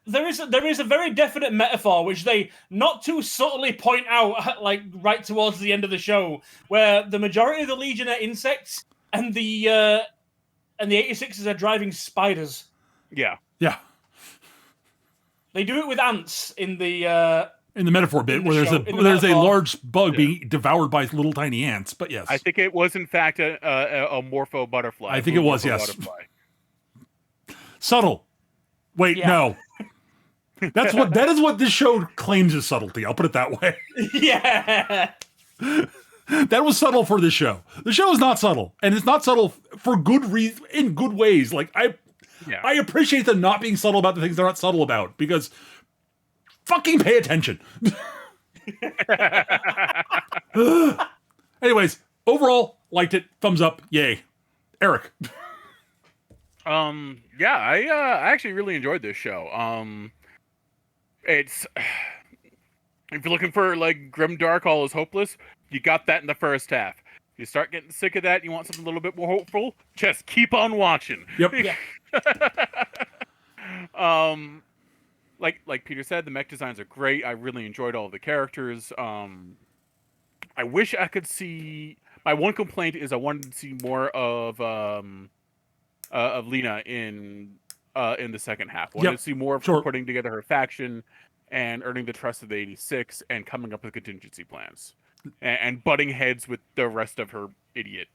there is a very definite metaphor which they not too subtly point out, like right towards the end of the show, where the majority of the Legion are insects and the 86ers are driving spiders. Yeah. They do it with ants in the metaphor bit where there's a large bug being devoured by little tiny ants. But yes, I think it was in fact a morpho butterfly. I think it was, yes. Butterfly. Subtle. Wait, no. That is what this show claims is subtlety. I'll put it that way. Yeah. That was subtle for this show. The show is not subtle, and it's not subtle for good reason, in good ways. Like I appreciate them not being subtle about the things they're not subtle about, because fucking pay attention. Anyways, overall, liked it. Thumbs up. Yay. Eric. Yeah, I actually really enjoyed this show. It's if you're looking for like grim dark, all is hopeless, you got that in the first half. You start getting sick of that, you want something a little bit more hopeful, just keep on watching. Yep. Yeah. Like Peter said, the mech designs are great. I really enjoyed all of the characters. I wish I could see. My one complaint is I wanted to see more of Lena in the second half. I wanted to see more of her putting together her faction and earning the trust of the 86 and coming up with contingency plans and butting heads with the rest of her idiot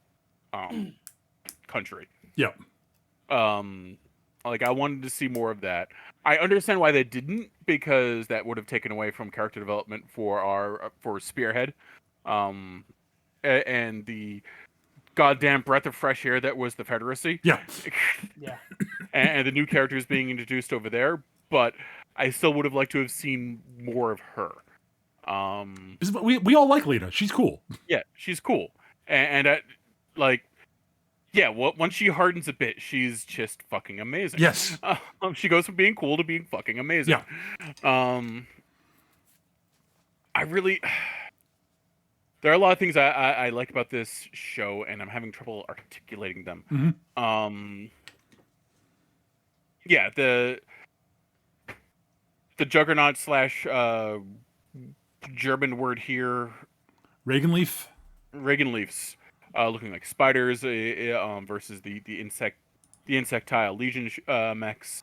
country. Yep. Like I wanted to see more of that. I understand why they didn't, because that would have taken away from character development for Spearhead, and the goddamn breath of fresh air that was the Federacy. Yeah. Yeah. And the new characters being introduced over there, but I still would have liked to have seen more of her. We all like Lena. She's cool. Yeah, she's cool, and once she hardens a bit, she's just fucking amazing. Yes. She goes from being cool to being fucking amazing. Yeah. There are a lot of things I like about this show, and I'm having trouble articulating them. Mm-hmm. Yeah, the juggernaut / German word here, Reagan leafs, looking like spiders versus the insectile Legion mechs.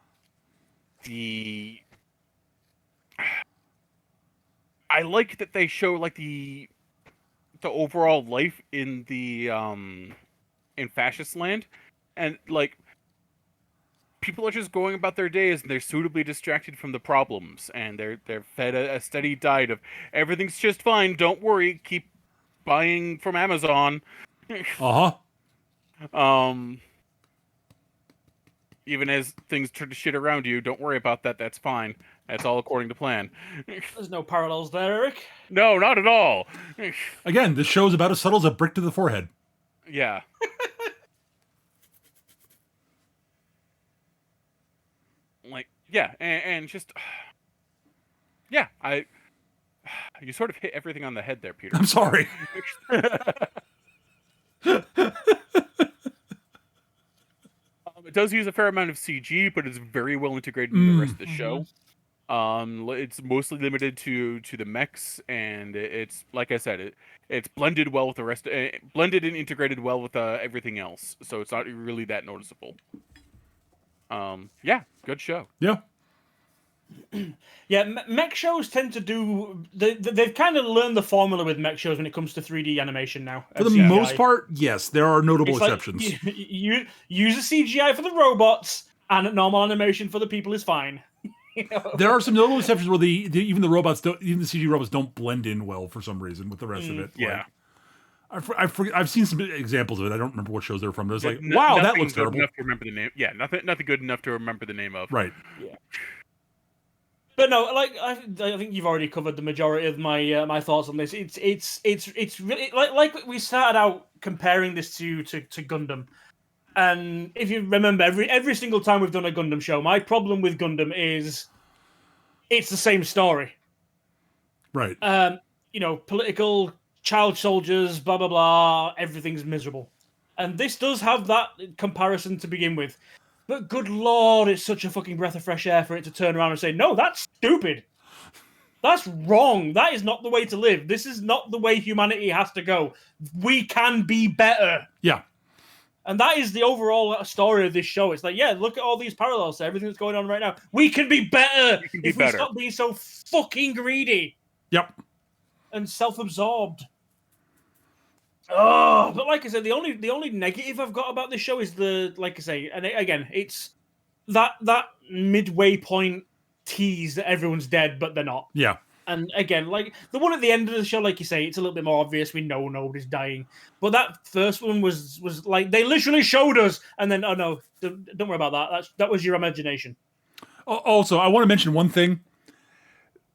I like that they show like the overall life in the in fascist land, and like people are just going about their days and they're suitably distracted from the problems, and they're fed a steady diet of everything's just fine, don't worry, keep buying from Amazon. Even as things turn to shit around you, don't worry about that, that's fine, that's all according to plan. There's no parallels there, Eric. No, not at all. Again, this show's about as subtle as a brick to the forehead. Yeah. Like, yeah, and just, yeah, you sort of hit everything on the head there, Peter. I'm sorry. It does use a fair amount of CG, but it's very well integrated in the rest of the show. It's mostly limited to the mechs, and it's like I said, it's blended well with the rest, blended and integrated well with everything else. So it's not really that noticeable. Yeah, good show. Yeah. Yeah, mech shows tend to do. They've kind of learned the formula with mech shows when it comes to 3D animation now. For the most part, yes, there are notable exceptions. Like, you use a CGI for the robots, and normal animation for the people is fine. You know? There are some notable exceptions where even the CG robots don't blend in well for some reason with the rest of it. Yeah. Like, I've seen some examples of it. I don't remember what shows they're from. But it's like, wow, that looks terrible. Enough to remember the name. Yeah, nothing good enough to remember the name of. Right. Yeah. But no, like I think you've already covered the majority of my thoughts on this. It's really like we started out comparing this to Gundam, and if you remember, every single time we've done a Gundam show, my problem with Gundam is it's the same story. Right. Political child soldiers, blah blah blah. Everything's miserable, and this does have that comparison to begin with. But good lord, it's such a fucking breath of fresh air for it to turn around and say, no, that's stupid. That's wrong. That is not the way to live. This is not the way humanity has to go. We can be better. Yeah. And that is the overall story of this show. It's like, yeah, look at all these parallels to everything that's going on right now. We can be better if we stop being so fucking greedy. Yep. And self-absorbed. Oh, but like I said, the only negative I've got about this show is and again, it's that midway point tease that everyone's dead, but they're not. Yeah. And again, like the one at the end of the show, like you say, it's a little bit more obvious. We know nobody's dying, but that first one was like they literally showed us, and then oh no, don't worry about that. That was your imagination. Also, I want to mention one thing.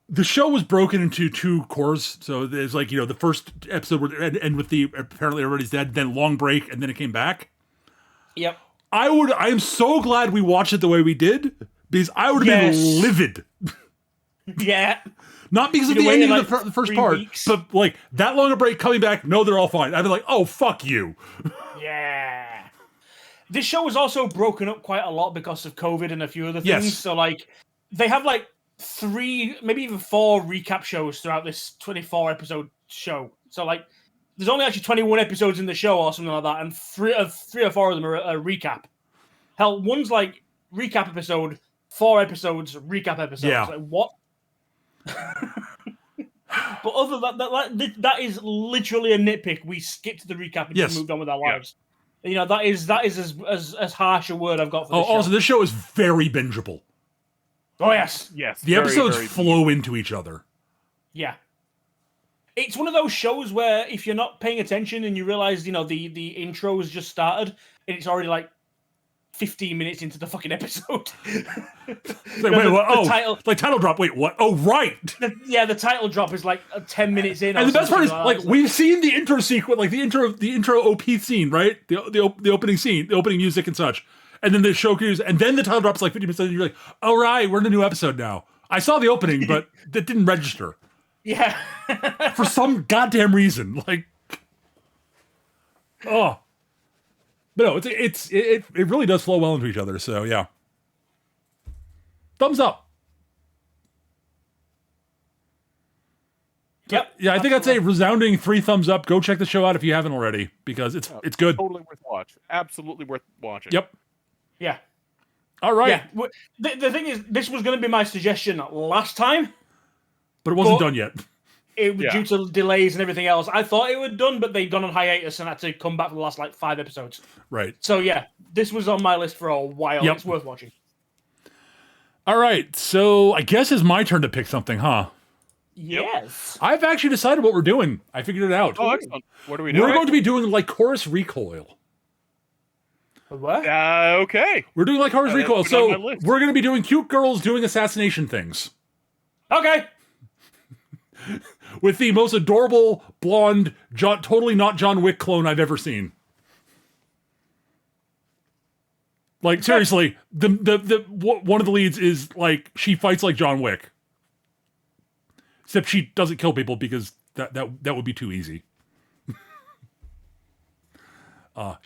the show was broken into two cores. So there's like, the first episode would end with the apparently everybody's dead, then long break, and then it came back. Yep. I am so glad we watched it the way we did, because I would have been livid. Yeah. Not because of the ending of the first part, but like that long a break coming back, no, they're all fine. I'd be like, oh, fuck you. Yeah. This show was also broken up quite a lot because of COVID and a few other things. Yes. So like they have like 3, maybe even 4 recap shows throughout this 24 episode show. So like there's only actually 21 episodes in the show or something like that, and 3 or 4 of them are a recap. Hell, one's like recap episode, 4 episodes, recap episodes. Yeah. Like, what? But other than that is literally a nitpick. We skipped the recap and just moved on with our lives. Yeah. That is as harsh a word I've got for this show. Also, this show is very bingeable. Oh, yes. Yes. The episodes flow into each other. Yeah. It's one of those shows where if you're not paying attention and you realize, the intro has just started and it's already like 15 minutes into the fucking episode. Wait, what? Oh, title drop. Wait, what? Oh, right. The title drop is like 10 minutes in. And the best part is, we've seen the intro sequence, like the intro OP scene, right? The opening scene, the opening music and such. And then the show continues, and then the title drops like 50 minutes in, and you're like, all right, we're in a new episode now. I saw the opening, but that didn't register. Yeah. For some goddamn reason. Like, oh. But no, it really does flow well into each other, so yeah. Thumbs up. Yep. Yeah, I think I'd say resounding 3 thumbs up. Go check the show out if you haven't already, because it's good. Totally worth watch. Absolutely worth watching. Yep. Yeah. All right. Yeah. The thing is, this was going to be my suggestion last time. But it wasn't done yet. It was due to delays and everything else. I thought it would done, but they'd gone on hiatus and had to come back for the last 5 episodes. Right. So yeah, this was on my list for a while. Yep. It's worth watching. All right, so I guess it's my turn to pick something, huh? Yes. I've actually decided what we're doing. I figured it out. Oh, excellent. What are we doing? We're going to be doing Lycoris Recoil. What? Okay. We're doing Lycoris Recoil, so we're going to be doing cute girls doing assassination things. Okay. With the most adorable, blonde, totally not John Wick clone I've ever seen. Like, seriously, one of the leads is, like, she fights like John Wick. Except she doesn't kill people because that would be too easy.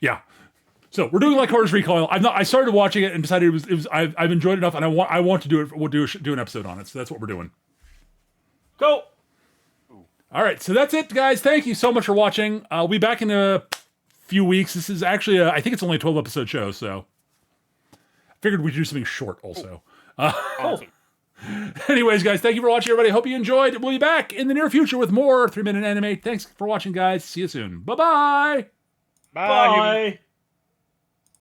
Yeah. So we're doing Lycoris Recoil. I started watching it and decided I've enjoyed it enough, and I want to do it. We'll do an episode on it. So that's what we're doing. Go. All right, so that's it, guys. Thank you so much for watching. I'll be back in a few weeks. This is actually, I think it's only a 12-episode show, so I figured we'd do something short also. Awesome. Anyways, guys, thank you for watching, everybody. Hope you enjoyed. We'll be back in the near future with more 3-Minute Anime. Thanks for watching, guys. See you soon. Bye-bye. Bye. Bye.